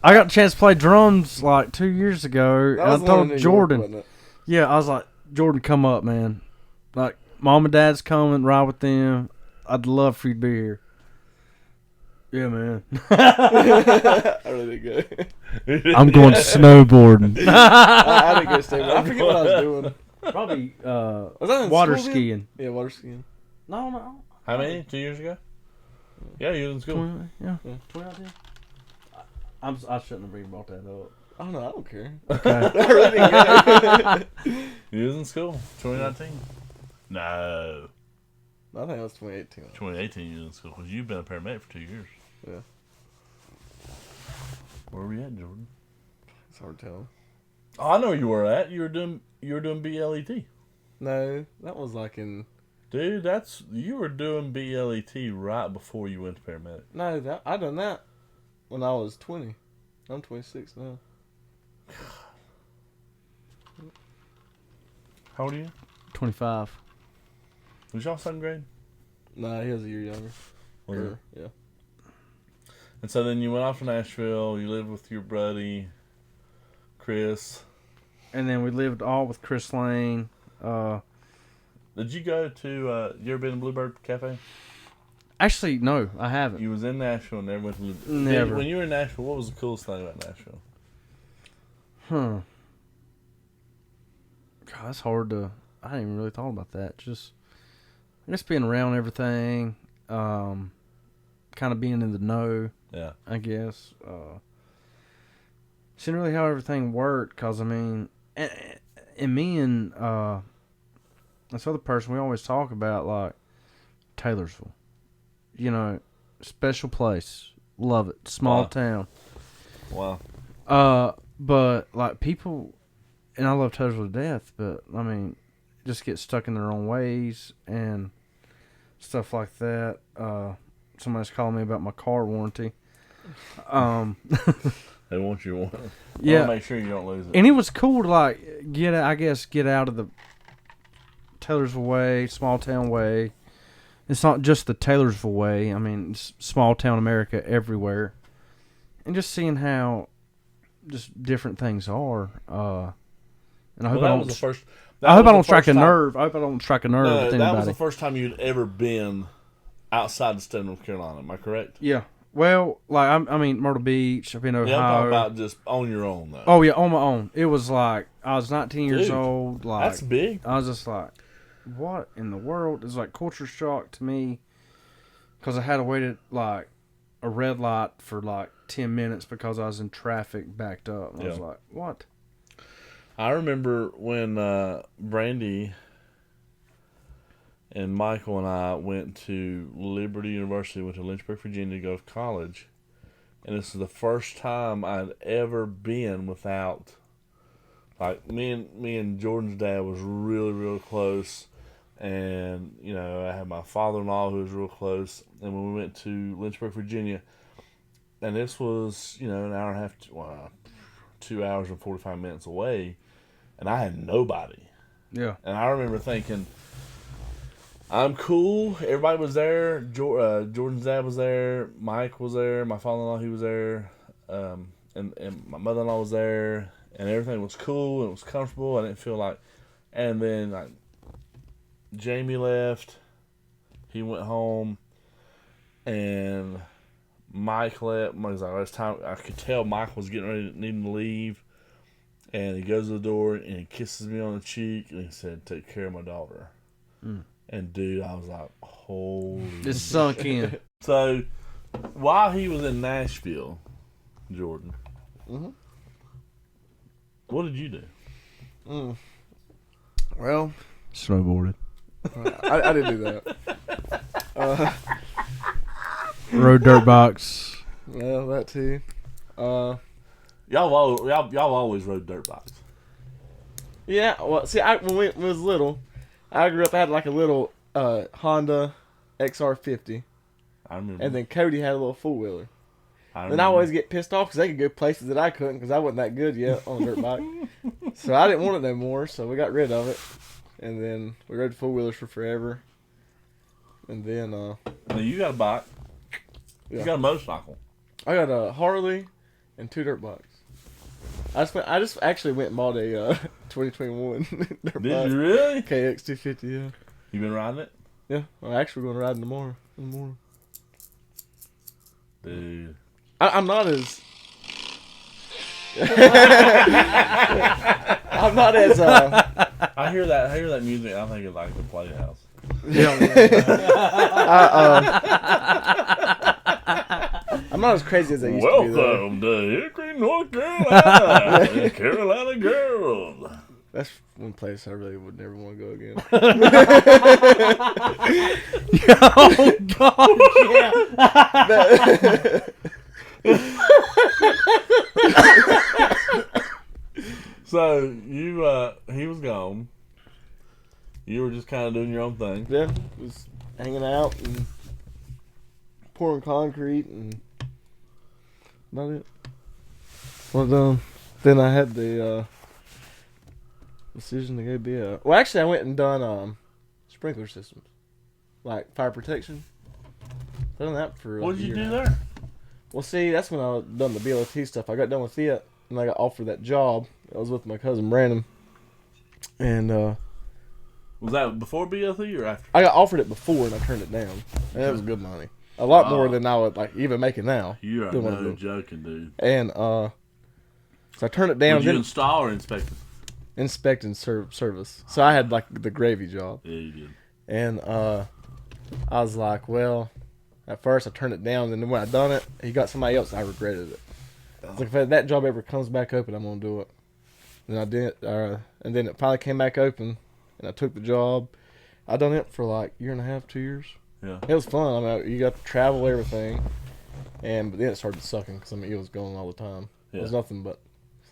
I got a chance to play drums like 2 years ago. That And was I the one in told New York, Jordan. wasn't it? Yeah, I was like, Jordan, come up, man. Like, mom and dad's coming, ride with them. I'd love for you to be here. Yeah, man. I really didn't go. I'm going snowboarding. I didn't go stay. I forget what I was doing. Probably Was that in water school then? skiing. Yeah, water skiing. No. How many? 2 years ago? Yeah, you was in school. 20, yeah. Yeah. 2019. I shouldn't have even brought that up. I don't know. I don't care. Okay. I really didn't go. You was in school. 2019. No, I think it was 2018. 2018. You was in school because you've been a paramedic for 2 years. Yeah. Where were you at, Jordan? It's hard to tell. Oh, I know where you were at. You were doing BLET. No, that was like in. Dude, you were doing BLET right before you went to paramedic. No, I done that when I was 20. I'm 26 now. How old are you? 25. Was y'all 7th grade? Nah, he was a year younger. Was it? Yeah. And so then you went off to Nashville. You lived with your buddy, Chris. And then we lived all with Chris Lane. Did you go to? You ever been to Bluebird Cafe? Actually, no, I haven't. You was in Nashville and never went to Bluebird. Never. When you were in Nashville, what was the coolest thing about Nashville? Huh. God, that's hard to. I didn't even really thought about that. Just, I guess being around everything, kind of being in the know. Yeah. I guess. Seeing really how everything worked, cause I mean, and me and this other person, we always talk about like Taylorsville. You know, special place, love it, small town. Wow. But like people, and I love Taylorsville to death, but I mean, just get stuck in their own ways and stuff like that. Somebody's calling me about my car warranty. They want you one. Yeah. Make sure you don't lose it. And it was cool to like get out of the Taylorsville way, small town way. It's not just the Taylorsville way. I mean, it's small town America everywhere, and just seeing how just different things are. And I hope I don't. I hope I don't strike a nerve. I hope I don't strike a nerve with anybody. That was the first time you'd ever been outside the state of North Carolina. Am I correct? Yeah. Well, like I mean, Myrtle Beach. I've been to Ohio. Yeah, I'm talking about just on your own though. Oh yeah, on my own. It was like I was 19 years old. Like that's big. I was just like, what in the world? It was like culture shock to me because I had to wait at like a red light for like 10 minutes because I was in traffic backed up. And I was like, what? I remember when Brandy and Michael and I went to Liberty University, went to Lynchburg, Virginia to go to college. And this is the first time I'd ever been without, like, me and Jordan's dad was really, really close. And, you know, I had my father-in-law who was real close. And when we went to Lynchburg, Virginia, and this was, you know, an hour and a half, 2 hours and 45 minutes away, and I had nobody. Yeah. And I remember thinking, I'm cool. Everybody was there. Jordan's dad was there. Mike was there. My father-in-law, he was there. And my mother-in-law was there. And everything was cool and it was comfortable. I didn't feel like... And then, like, Jamie left. He went home. And Mike left. Mike's like, it's time. I could tell Mike was getting ready, needing to leave. And he goes to the door and he kisses me on the cheek. And he said, take care of my daughter. Mm. And, dude, I was like, holy... It's sunk in. So, while he was in Nashville, Jordan, what did you do? Well, Snowboarded. I didn't do that. Rode dirt bikes. Well, that too. Y'all always rode dirt bikes. Yeah, well, see, when we was little, I grew up, I had like a little Honda XR50. I remember. And then Cody had a little four-wheeler. I Then I always get pissed off because they could go places that I couldn't because I wasn't that good yet on a dirt bike. So I didn't want it no more, so we got rid of it. And then we rode four-wheelers for forever. And then... Now you got a bike. Yeah. You got a motorcycle. I got a Harley and 2 dirt bikes. I just actually went and bought a 2021 dirt bike. Did you really? KX250, yeah. You been riding it? Yeah, I'm actually going to ride tomorrow in the morning. Dude. I'm not as... I'm not as... I hear that music, I think it's like the Playhouse. I'm not as crazy as I used to be, though. Welcome to Hickory, North Carolina. Carolina girls. That's one place I really would never want to go again. Oh, God, So, he was gone. You were just kind of doing your own thing. Yeah, was hanging out and pouring concrete and about it. Well, then I had the decision to go be a... Well, actually, I went and done sprinkler systems. Like fire protection. Done that for What like did a you year do now. there? Well, see, that's when I done the BLT stuff. I got done with it, and I got offered that job. I was with my cousin Brandon, and Was that before BLT or after? I got offered it before, and I turned it down. And it was good money, a lot more than I would like even make it now. You are Didn't wanna no do it. joking, dude. And so I turned it down. Did you Then install or inspect it? inspect and service. So I had like the gravy job, Yeah, you did. and I was like, well, at first I turned it down, and then when I done it, he got somebody else. And I regretted it. I was like, if that job ever comes back open, I'm gonna do it. And I did, and then it finally came back open, and I took the job. I done it for like a year and a half, 2 years. Yeah. It was fun. I mean, you got to travel everything, but then it started sucking because I mean, it was going all the time. Yeah. It was nothing but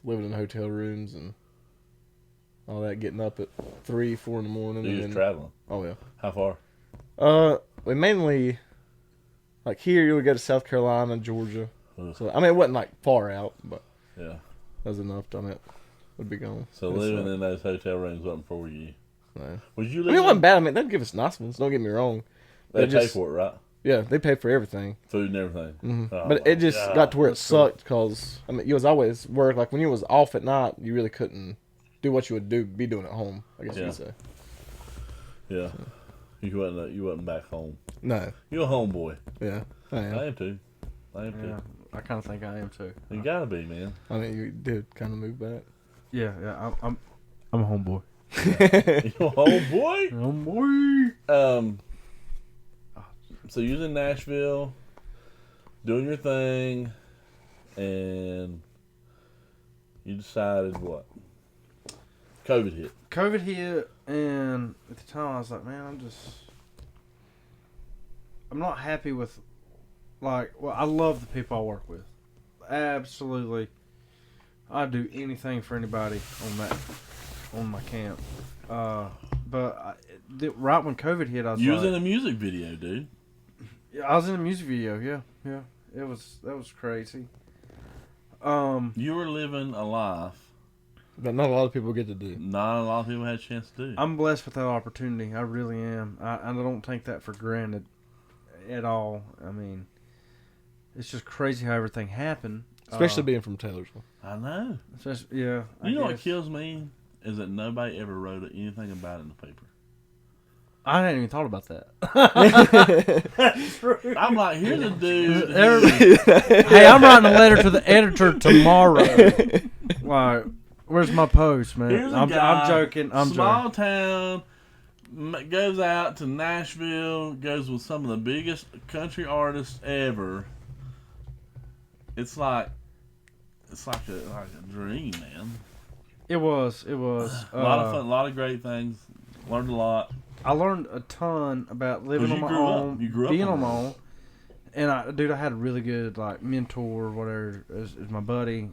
living in hotel rooms and all that, getting up at 3, 4 in the morning. You and was then, traveling. oh yeah. How far? We mainly, like here, you would go to South Carolina, Georgia. Ugh. So I mean, it wasn't like far out, but Yeah. that was enough. I mean, it would be gone. So living in those hotel rooms wasn't for you. No. Was you I living? mean, it wasn't bad. I mean, they'd give us nice ones. Don't get me wrong. They It pay just- for it, right? Yeah, they pay for everything. Food and everything. Mm-hmm. Oh, But my it just God. got to where it That's cool. sucked because I mean, you was always work. Like when you was off at night, you really couldn't do what you would be doing at home. I guess Yeah. you'd say. Yeah. You wasn't back home. No. You a homeboy. Yeah. I am. I am too. Yeah, I kind of think I am too. You gotta be, man. I mean, you did kind of move back. Yeah, I'm a homeboy. You a homeboy? Homeboy. So you was in Nashville, doing your thing, and you decided what? COVID hit. COVID hit, and at the time I was like, man, I'm not happy with, well, I love the people I work with. Absolutely. I'd do anything for anybody on my camp. But right when COVID hit, I was You was like, in a music video, dude. I was in a music video. Yeah. That was crazy. You were living a life That not a lot of people get to do. not a lot of people had a chance to do. I'm blessed with that opportunity. I really am. I don't take that for granted at all. I mean, it's just crazy how everything happened. Especially being from Taylorsville. I know. Yeah. You know what kills me is that nobody ever wrote anything about it in the paper. I hadn't even thought about that. That's true. I'm like, here's a dude. Hey, I'm writing a letter to the editor tomorrow. Like, where's my post, man? Here's a I'm guy, joking. small town, goes out to Nashville, goes with some of the biggest country artists ever. It's like a dream, man. It was. A lot of fun, a lot of great things. Learned a lot. I learned a ton about living on my grew up. own, You grew up being on on my the own. And I had a really good mentor, whatever, as my buddy.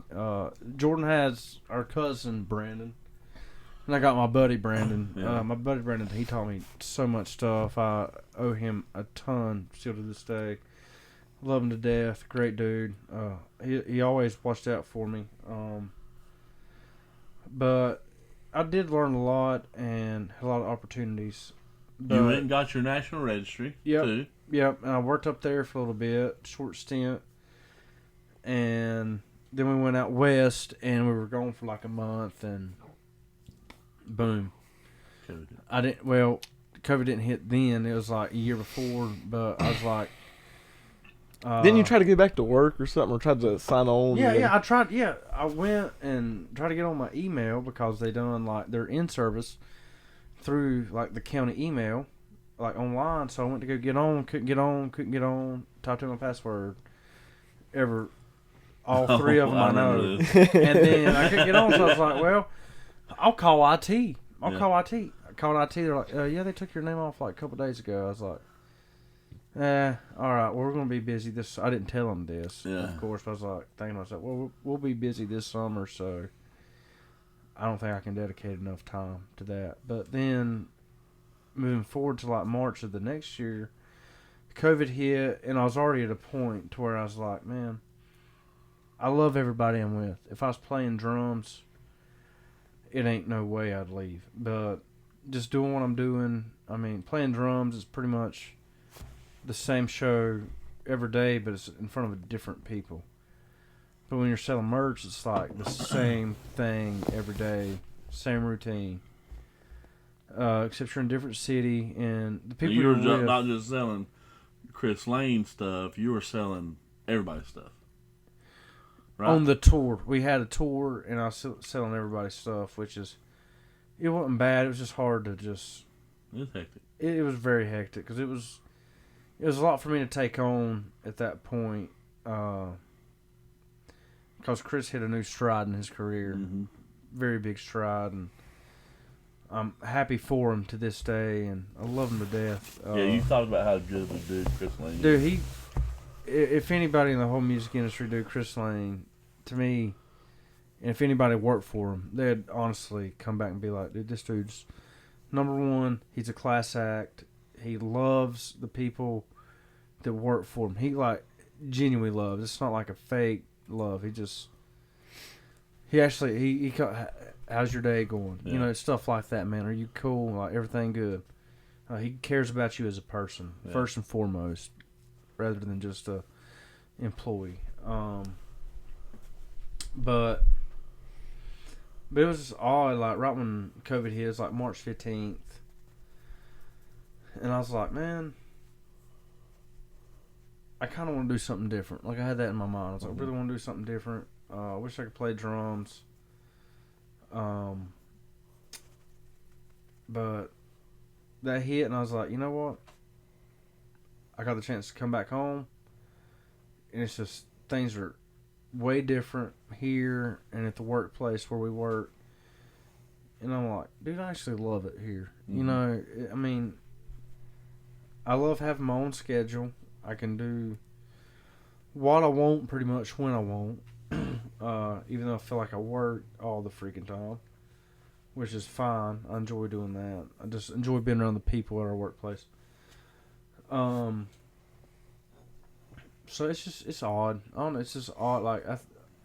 Jordan has our cousin Brandon, and I got my buddy Brandon. Yeah. My buddy Brandon, he taught me so much stuff. I owe him a ton still to this day. Love him to death. Great dude. He always watched out for me. But I did learn a lot and had a lot of opportunities. But, You went and got your national registry, too. Yep, and I worked up there for a little bit, short stint. And then we went out west, and we were gone for like a month, and boom. COVID didn't hit then. It was like a year before, but I was like... Didn't you try to get back to work or something, or tried to sign on? I tried. Yeah, I went and tried to get on my email because they done like their in-service through like the county email, like online. So I went to go get on, couldn't get on. Typed in my password. All three of them I know. And then I couldn't get on, so I was like, well, I'll call IT. Call IT. I called IT. They're like, yeah, they took your name off like a couple days ago. I was like, all right, well, we're going to be busy this... I didn't tell them this, of course. But I was like, thinking to myself, well, we'll be busy this summer, so I don't think I can dedicate enough time to that. But then, moving forward to like March of the next year, COVID hit, and I was already at a point to where I was like, man, I love everybody I'm with. If I was playing drums, it ain't no way I'd leave. But just doing what I'm doing, I mean, playing drums is pretty much... the same show every day, but it's in front of different people. But when you're selling merch, it's like the same thing every day, same routine. Except you're in a different city, and the people you were you're with, not just selling Chris Lane stuff, you were selling everybody's stuff. Right? On the tour. We had a tour, and I was selling everybody's stuff, which is, it wasn't bad. It was just hard to just... It was hectic. It was very hectic, because it was a lot for me to take on at that point, because Chris hit a new stride in his career, very big stride, and I'm happy for him to this day, and I love him to death. You talked about how good of a dude Chris Lane is. Dude, if anybody in the whole music industry do Chris Lane, to me, and if anybody worked for him, they'd honestly come back and be like, dude, this dude's number one. He's a class act. He loves the people that work for him. He like genuinely loves. It's not like a fake love. He actually how's your day going? Yeah. You know, stuff like that, man. Are you cool? Like everything good? He cares about you as a person first and foremost, rather than just a employee. But it was just odd. Like right when COVID hit, it was like March 15th. And I was like, man, I kind of want to do something different. Like, I had that in my mind. I was like, I really want to do something different. I wish I could play drums. But that hit, and I was like, you know what? I got the chance to come back home. And it's just, things are way different here and at the workplace where we work. And I'm like, dude, I actually love it here. You know, I mean... I love having my own schedule. I can do what I want pretty much when I want. Even though I feel like I work all the freaking time. which is fine. I enjoy doing that. I just enjoy being around the people at our workplace. So it's odd. I don't know. It's just odd. Like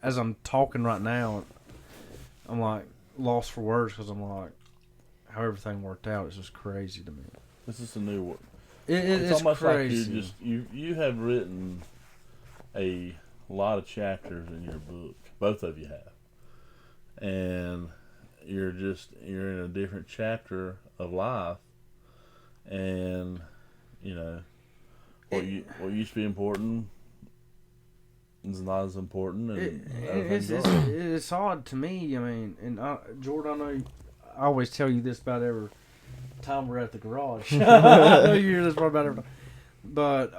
as I'm talking right now, I'm like lost for words because I'm like, how everything worked out is just crazy to me. This is a new one. It's almost crazy. like you have written a lot of chapters in your book. Both of you have, and you're in a different chapter of life, and what used to be important is not as important, and it's odd to me. I mean, and Jordan, I know I always tell you this about every time we're at the garage. I know you hear this part about every time, but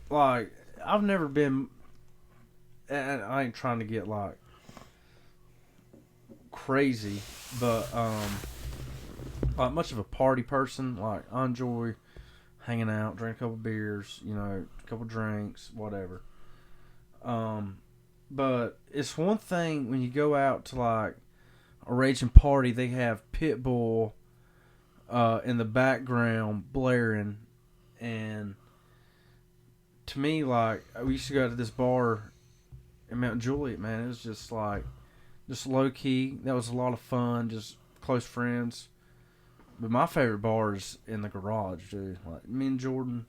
like I've never been, and I ain't trying to get like crazy, but like much of a party person. Like I enjoy hanging out, drink a couple beers, a couple drinks, whatever. But it's one thing when you go out to like a raging party, they have Pitbull in the background blaring, and to me, like, we used to go to this bar in Mount Juliet, man. It was just like, just low key. That was a lot of fun, just close friends. But my favorite bar is in the garage, dude. Like, me and Jordan,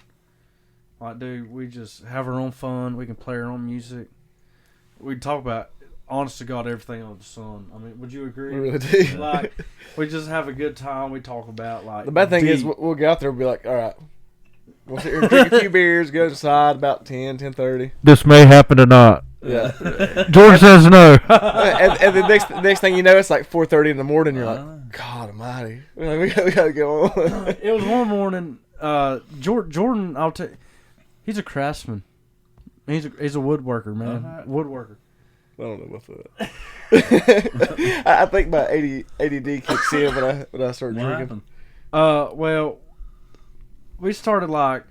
like, dude, we just have our own fun. We can play our own music. We talk about, honest to God, everything under the sun. I mean, would you agree? We really do. Like, we just have a good time. We talk about, like, the bad thing is we'll go out there and be like, all right, we'll sit here and drink a few beers, go inside about 10:30. This may happen or not. Yeah. George says no. and the next thing you know, it's like 4:30 in the morning. You're like, God Almighty, we gotta go on. It was one morning. Jordan, I'll tell you, he's a craftsman. He's a woodworker, man. Woodworker. I don't know about that. I think my ADD kicks in when I start drinking. Well, we started like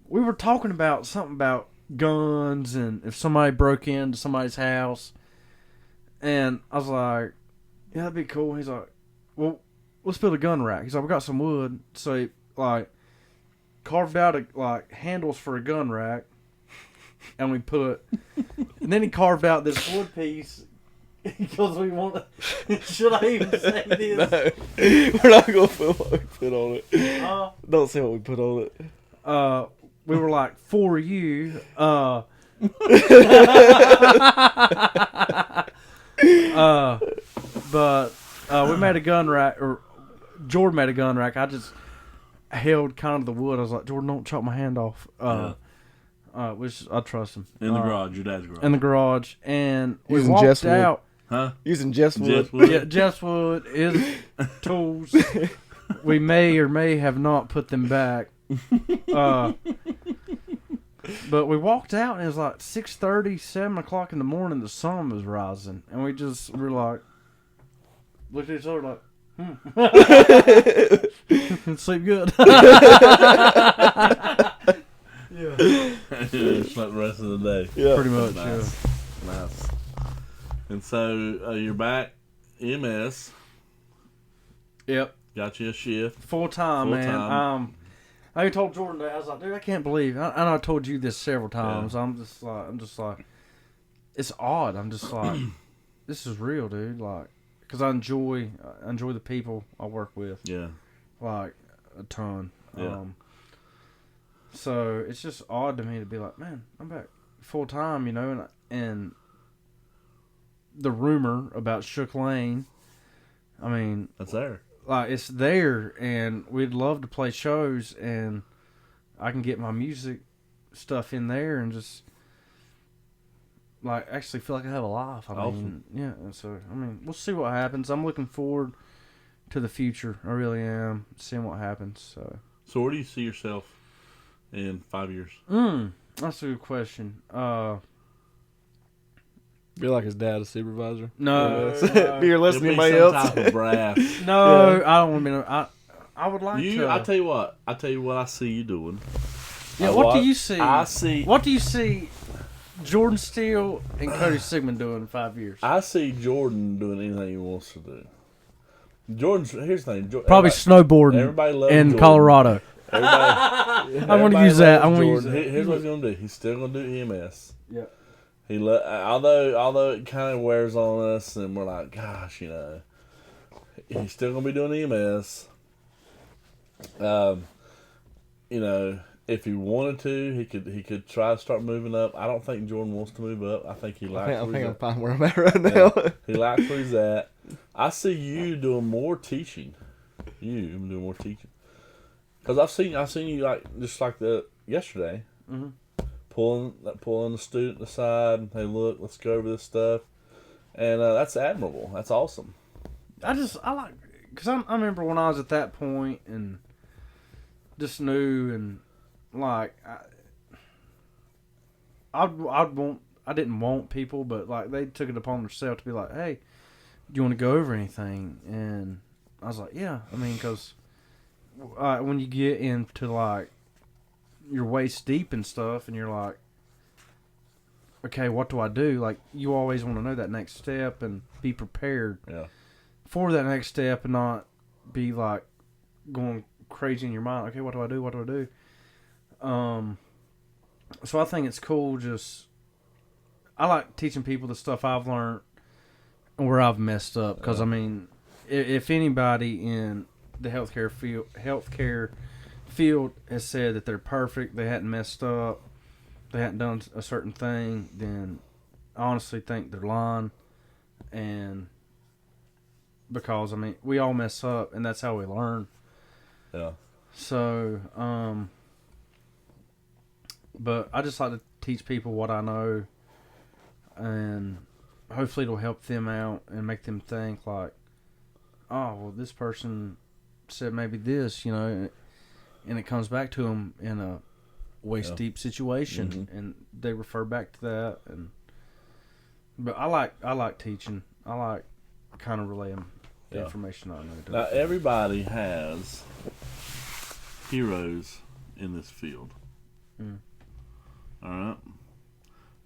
we were talking about something about guns and if somebody broke into somebody's house, and I was like, yeah, that'd be cool. He's like, well, let's build a gun rack. He's like, we got some wood, so he, like, carved out like handles for a gun rack, and we put, and then he carved out this wood piece because we want to. Should I even say this? No, we're not gonna put what we put on it. Don't say what we put on it. We were like, for you. But we made a gun rack, or Jordan made a gun rack. I just held kind of the wood. I was like, Jordan, don't chop my hand off. Which I trust him. In the garage, your dad's garage. In the garage, and we Using walked Jess wood. out. Huh? Using Jess wood. Yeah, Jess wood is tools. We may or may have not put them back. But we walked out and it was like 6:30, 7 o'clock in the morning. The sun was rising, and we were like, looked at each other like, sleep good. Yeah. Slept the rest of the day. Yeah, pretty much. Nice. Yeah. Nice. And so you're back, EMS. Yep. Got you a shift. Full time, man. I told Jordan that I was like, dude, I can't believe. And I told you this several times. Yeah. I'm just like, it's odd. I'm just like, this is real, dude. Like, because I enjoy the people I work with. Yeah. Like a ton. Yeah. So it's just odd to me to be like, man, I'm back full time, and the rumor about Shook Lane. I mean, that's there. Like, it's there, and we'd love to play shows, and I can get my music stuff in there and just, like, actually feel like I have a life. I mean, yeah, so, I mean, we'll see what happens. I'm looking forward to the future. I really am, seeing what happens, So where do you see yourself in 5 years? That's a good question. Be like his dad, a supervisor. No. Be your listening, anybody some else? type of brass. No, Yeah. I don't want to be. I would like to. I tell you what I see you doing. Yeah, what do you see? I see. What do you see Jordan Steele and Cody Sigmon doing in 5 years? I see Jordan doing anything he wants to do. Here's the thing. Probably snowboarding everybody loves in Jordan. Colorado. Everybody, I want to use that. I want to use Jordan. that. Here's what he's gonna do. He's still gonna do EMS. Yeah. Although it kind of wears on us, and we're like, gosh, he's still gonna be doing EMS. If he wanted to, he could try to start moving up. I don't think Jordan wants to move up. I think he likes. I think I'm fine where I'm at right now. He likes where he's at. I see you doing more teaching. Because I've seen you like yesterday, pulling the student aside. Hey, look, let's go over this stuff, and that's admirable. That's awesome. I like, because I remember when I was at that point and just knew, and like I didn't want people, but like they took it upon themselves to be like, hey, do you want to go over anything? And I was like, yeah. I mean, because when you get into like you're waist deep and stuff, and you're like, okay, what do I do? Like, you always want to know that next step and be prepared for that next step, and not be like going crazy in your mind. Okay, what do I do? What do I do? So I think it's cool. I like teaching people the stuff I've learned and where I've messed up. Because I mean, if anybody in the healthcare field has said that they're perfect, they hadn't messed up, they hadn't done a certain thing, then I honestly think they're lying. And because I mean, we all mess up, and that's how we learn. Yeah. So, but I just like to teach people what I know, and hopefully it'll help them out and make them think like, oh, well, this person said maybe this, and it comes back to them in a waist deep situation, and they refer back to that. But I like teaching. I like kind of relaying the information I know. Now everybody has heroes in this field. All right.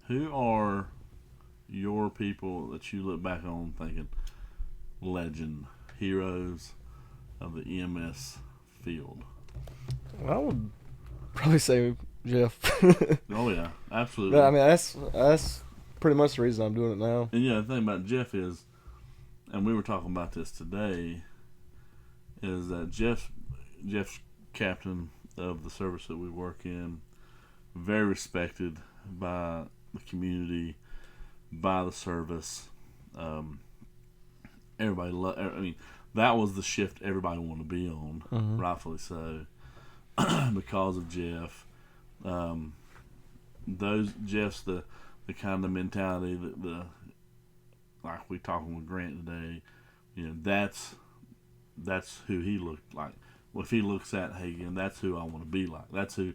Who are your people that you look back on thinking legend, heroes of the EMS field? I would probably say Jeff. Oh yeah, absolutely. But, I mean, that's pretty much the reason I'm doing it now. And the thing about Jeff is, and we were talking about this today, is that Jeff's captain of the service that we work in, very respected by the community, by the service. Everybody I mean, that was the shift everybody wanted to be on, rightfully so, because of Jeff. Jeff's the kind of mentality that like we talking with Grant today, that's who he looked like. Well, if he looks at Hagen, that's who I want to be like. That's who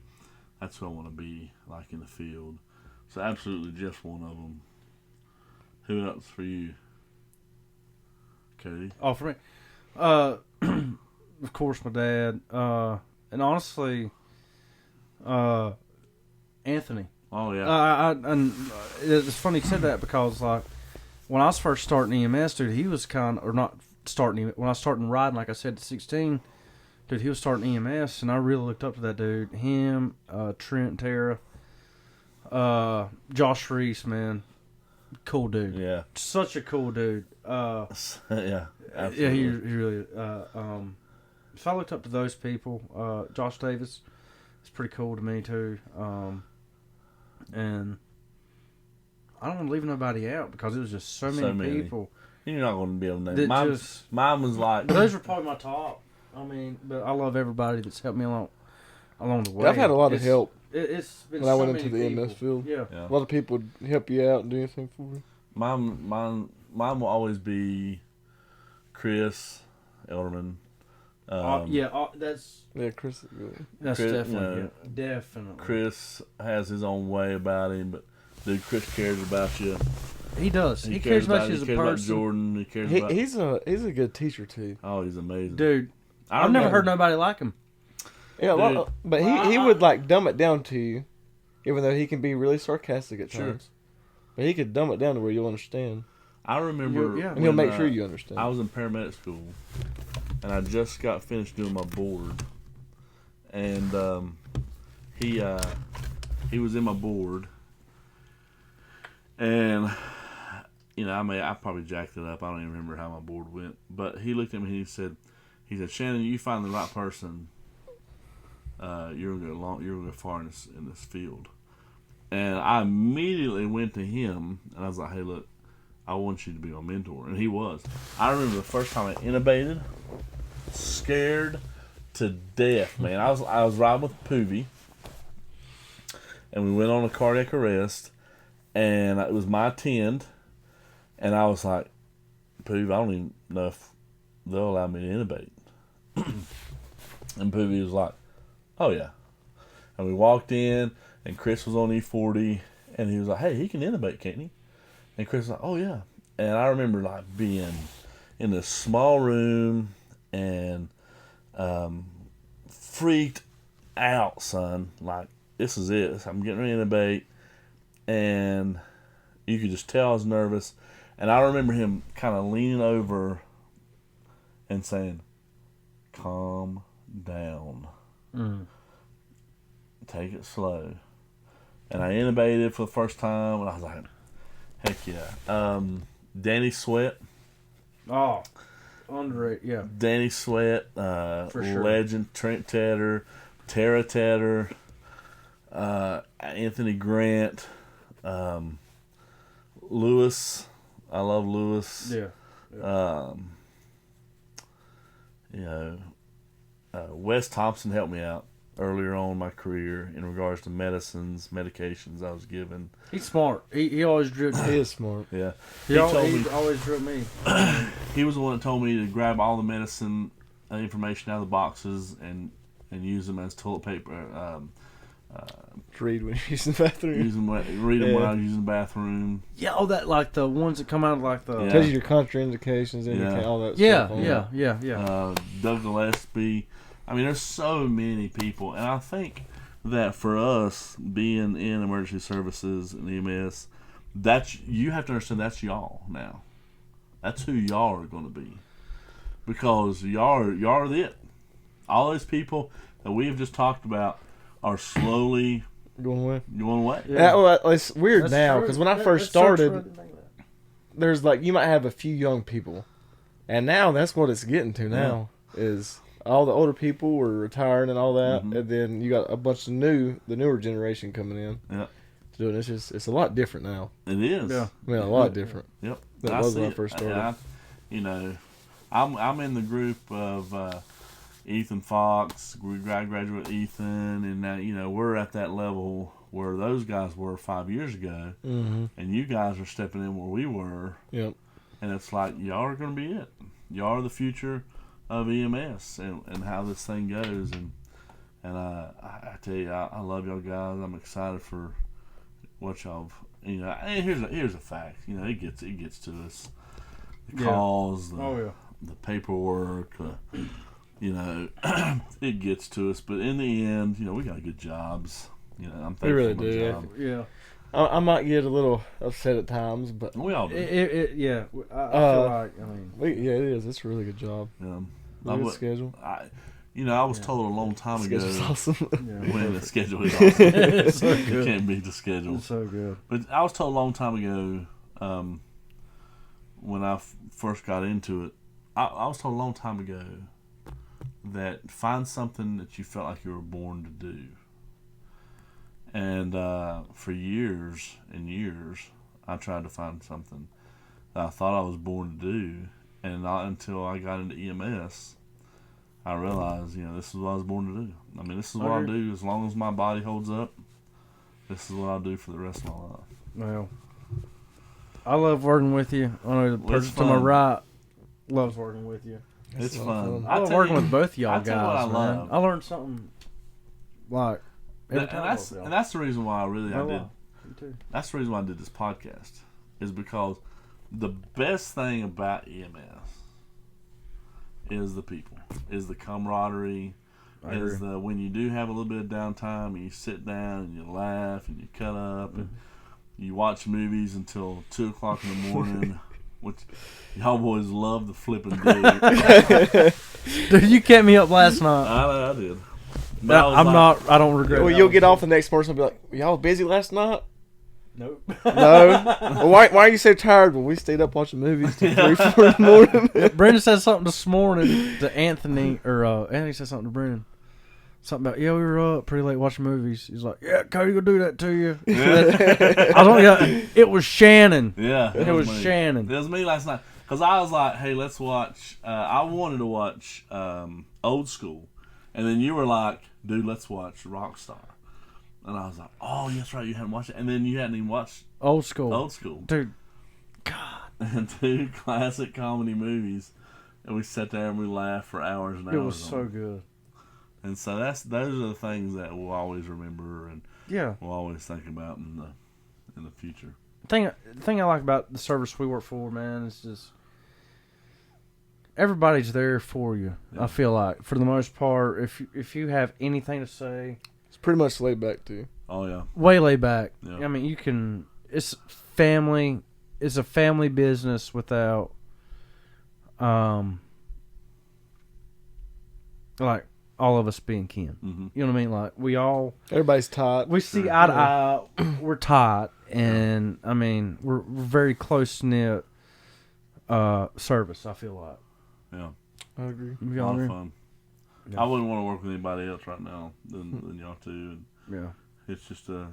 I want to be like in the field. So absolutely, Jeff's one of them. Who else for you, Cody? Oh, for me, of course, my dad, and honestly, Anthony. Oh yeah. And it's funny you said that, because like when I was first starting EMS, dude, he was when I was starting riding, like I said, at 16, dude, he was starting EMS, and I really looked up to that dude. Him, Trent, Tara, Josh Reese, man, cool dude. Yeah. Such a cool dude. Yeah. Absolutely. Yeah, he really. So I looked up to those people. Josh Davis is pretty cool to me too. And I don't want to leave nobody out, because it was just so many people. You're not going to be able to name. Mine was like. Those were probably my top. I mean, but I love everybody that's helped me along the way. I've had a lot of help. It's been when so I went many into the people. EMS field. Yeah. A lot of people would help you out and do anything for you. Mine will always be Chris Elderman. That's Chris is good. That's Chris, definitely definitely. Chris has his own way about him, but dude, Chris cares about you. He does. He cares about you as a person. About Jordan. He cares about. He's a good teacher too. Oh, he's amazing, dude. I've never heard nobody like him. Yeah, but he would like dumb it down to you, Even though he can be really sarcastic at Sure. times. But he could dumb it down to where you'll understand. I remember, Yeah. And he'll when, make sure you understand. I was in paramedic school, and I just got finished doing my board, and he was in my board, and I probably jacked it up. I don't even remember how my board went, but he looked at me and he said, Shannon, you find the right person, you're gonna go far in this field. And I immediately went to him and I was like, hey, look, I want you to be my mentor. And he was. I remember the first time I intubated, scared to death, man. I was riding with Poovy, and we went on a cardiac arrest, and it was my attend, and I was like, Poovy, I don't even know if they'll allow me to intubate. And Poovy was like, oh yeah. And we walked in, and Chris was on E40, and he was like, hey, he can intubate, can't he? And Chris was like, oh yeah. And I remember like being in this small room and freaked out, son. Like, this is it. I'm getting ready to intubate. And you could just tell I was nervous. And I remember him kind of leaning over and saying, calm down. Take it slow. And I intubated for the first time, and I was like, heck yeah. Danny Sweat. Oh, underrated, yeah. Danny Sweat, For sure. legend. Trent Tedder, Tara Tedder, Anthony Grant, Lewis. I love Lewis. Yeah. Wes Thompson helped me out earlier on in my career in regards to medications I was given. He's smart. He always drilled. He is smart. Yeah. He always drilled me. He was the one that told me to grab all the medicine information out of the boxes and use them as toilet paper. Read when you're using the bathroom. Read them when I was using the bathroom. Yeah, all that, like the ones that come out of like the. Yeah. Tells you your contraindications and all that Yeah, stuff. yeah. Doug Gillespie. I mean, there's so many people, and I think that for us being in emergency services and EMS, you have to understand that's y'all now. That's who y'all are going to be, because y'all are it. All those people that we have just talked about are slowly Going away. Yeah. Well, it's weird That's now true. because when I That- first that's so true. I started, didn't think of that. there's like you might have a few young people, and now that's what it's getting to now is all the older people were retiring and all that, and then you got a bunch of the newer generation coming in. Yeah. To do it. It's a lot different now. It is. Yeah. I mean, a lot different. Yep. Than it was when I first started. I'm in the group of Ethan Fox, graduate Ethan, and now we're at that level where those guys were 5 years ago, and you guys are stepping in where we were. Yep. And it's like y'all are going to be it. Y'all are the future of EMS and how this thing goes. And I tell you, I love y'all guys. I'm excited for what y'all. And here's a fact. It gets to us. The calls, the paperwork. It gets to us. But in the end, we got good jobs. I'm thankful We really for my do. job. Yeah. I might get a little upset at times, but We all do. Yeah. I feel like, I mean. it is. It's a really good job. Good schedule. I was told a long time ago. Schedule's awesome. Yeah. When the schedule is awesome. It's so You good. can't beat the schedule. It's so good. But I was told a long time ago, when I first got into it, I was told a long time ago that find something that you felt like you were born to do. And for years and years, I tried to find something that I thought I was born to do. And not until I got into EMS, I realized, this is what I was born to do. I mean, this is what I do as long as my body holds up. This is what I'll do for the rest of my life. Well, I love working with you. I know the person to my fun. right loves working with you. It's a lot of fun. I love working with both y'all I tell you what guys, I man. love. I learned something like every time. And that's the reason why I did. Me too. That's the reason why I did this podcast, is because the best thing about EMS is the people, is the camaraderie, is when you do have a little bit of downtime and you sit down and you laugh and you cut up and you watch movies until 2 o'clock in the morning, which y'all boys love the flipping do. Dude, you kept me up last night. I did. But I don't regret it. Well, you'll get off the next morning and be like, y'all busy last night? Nope. No? Well, why are you so tired when we stayed up watching movies till 3, 4 in the morning? Brendan said something this morning to Anthony, or Anthony said something to Brendan. Something about, we were up pretty late watching movies. He's like, yeah, Cody will do that to you. I was like, it was Shannon. Yeah. It was me. Shannon. It was me last night. Because I was like, hey, let's watch. I wanted to watch Old School. And then you were like, dude, let's watch Rockstar. And I was like, oh, yes, right, you hadn't watched it. And then you hadn't even watched Old School. Dude. God. And 2 classic comedy movies. And we sat there and we laughed for hours and hours. It was so good. And so those are the things that we'll always remember and we'll always think about in the future. The thing I like about the service we work for, man, is just everybody's there for you. Yeah. I feel like, for the most part, if you have anything to say, it's pretty much laid back too. Oh yeah, way laid back. Yeah. I mean, you can. It's family. It's a family business without, like all of us being kin. Mm-hmm. You know what I mean? Like everybody's tight. We see eye to eye. We're tight, and I mean, we're very close knit. Service. I feel like. Yeah, I agree. A lot of fun. Yeah. I wouldn't want to work with anybody else right now than y'all two. And yeah, it's just a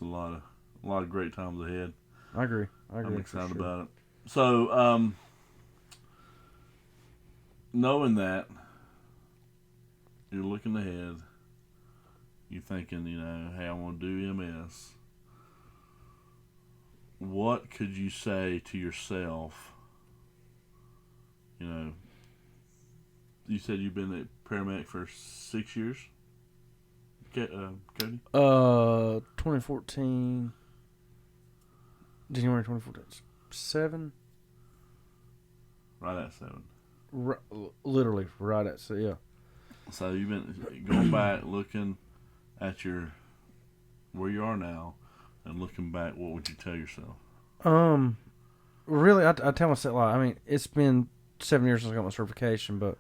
lot of great times ahead. I agree. I'm excited about it. So, knowing that, you're looking ahead. You're thinking, hey, I want to do MS. What could you say to yourself? You said you've been a paramedic for 6 years? Cody? 2014. January 2014. 7? Right at 7. Literally, right at 7, yeah. So you've been going back, looking at where you are now, and looking back, what would you tell yourself? Really, I tell myself, I mean, it's been 7 years since I got my certification, but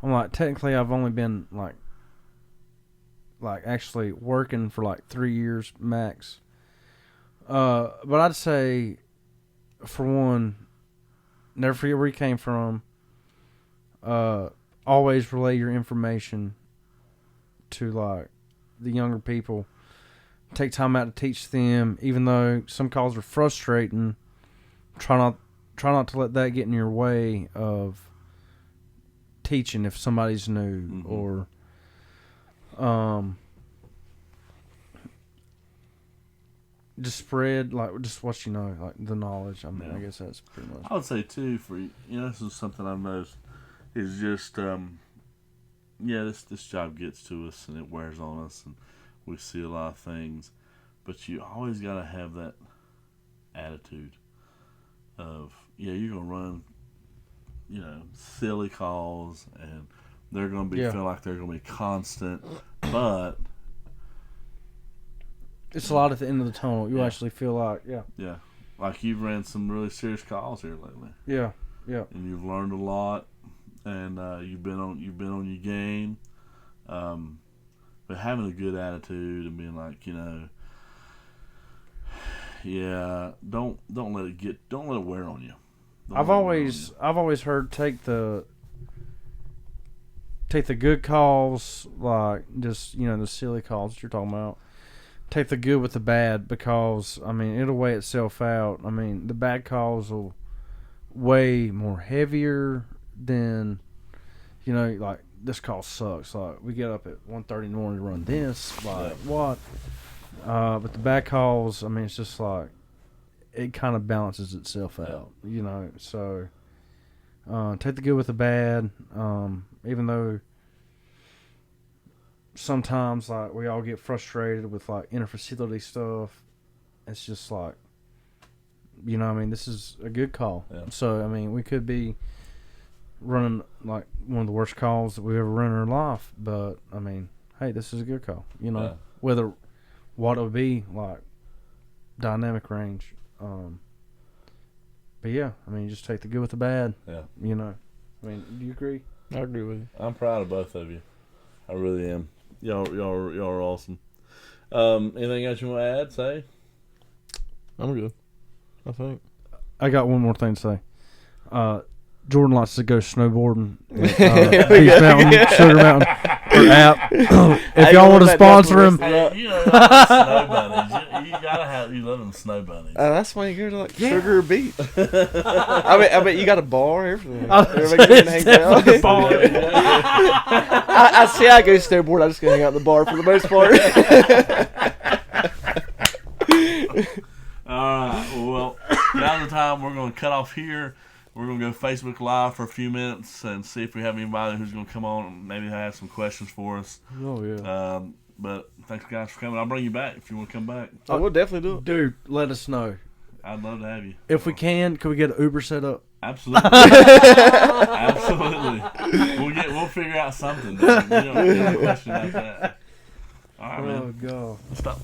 I'm like, technically I've only been like actually working for 3 years max. But I'd say, for one, never forget where you came from. Always relay your information to the younger people. Take time out to teach them, even though some calls are frustrating. Try not to let that get in your way of teaching if somebody's new, or just spread just what you know, the knowledge. I mean, I guess that's pretty much. I would say too, for this is something I've noticed, is just this job gets to us and it wears on us and we see a lot of things, but you always got to have that attitude of you're gonna run silly calls and they're gonna feel like they're gonna be constant, but it's a lot at the end of the tunnel. You actually feel like like you've ran some really serious calls here lately, and you've learned a lot, and you've been on your game, but having a good attitude and being don't let it wear on you. I've always heard take the good calls, just the silly calls that you're talking about. Take the good with the bad, because I mean it'll weigh itself out. I mean the bad calls will weigh more heavier than this call sucks. We get up at 1:30 in the morning to run this. What? But the bad calls, I mean, it's just it kind of balances itself out, So take the good with the bad. Even though sometimes we all get frustrated with interfacility stuff, it's just I mean, this is a good call. Yeah. So I mean, we could be running like one of the worst calls that we've ever run in our life. But I mean, hey, this is a good call. You know, Yeah. whether what it would be like dynamic range. But yeah, I mean, just take the good with the bad. Yeah. You know, I mean, do you agree? I agree with you. I'm proud of both of you. I really am. Y'all are awesome. Anything else you want to add? Say. I'm good. I think. I got one more thing to say. Jordan likes to go snowboarding at Beach Mountain, Sugar Mountain, or app. If y'all want to sponsor him, Hey, you know, snow bunnies. You gotta have. You love them snow bunnies. That's why you go to like Sugar Beach. I bet you got a bar, everything. Everybody can hang out. the bar. I see. I go snowboard. I just go hang out at the bar for the most part. Alright, well, now's the time we're going to cut off here. We're going to go Facebook Live for a few minutes and see if we have anybody who's going to come on and maybe have some questions for us. Oh yeah. But thanks, guys, for coming. I'll bring you back if you want to come back. I will definitely do it. Dude, let us know. I'd love to have you. If we can we get an Uber set up? Absolutely. Absolutely. We'll figure out something. You don't have a question about that. All right, man. Oh god. Stop.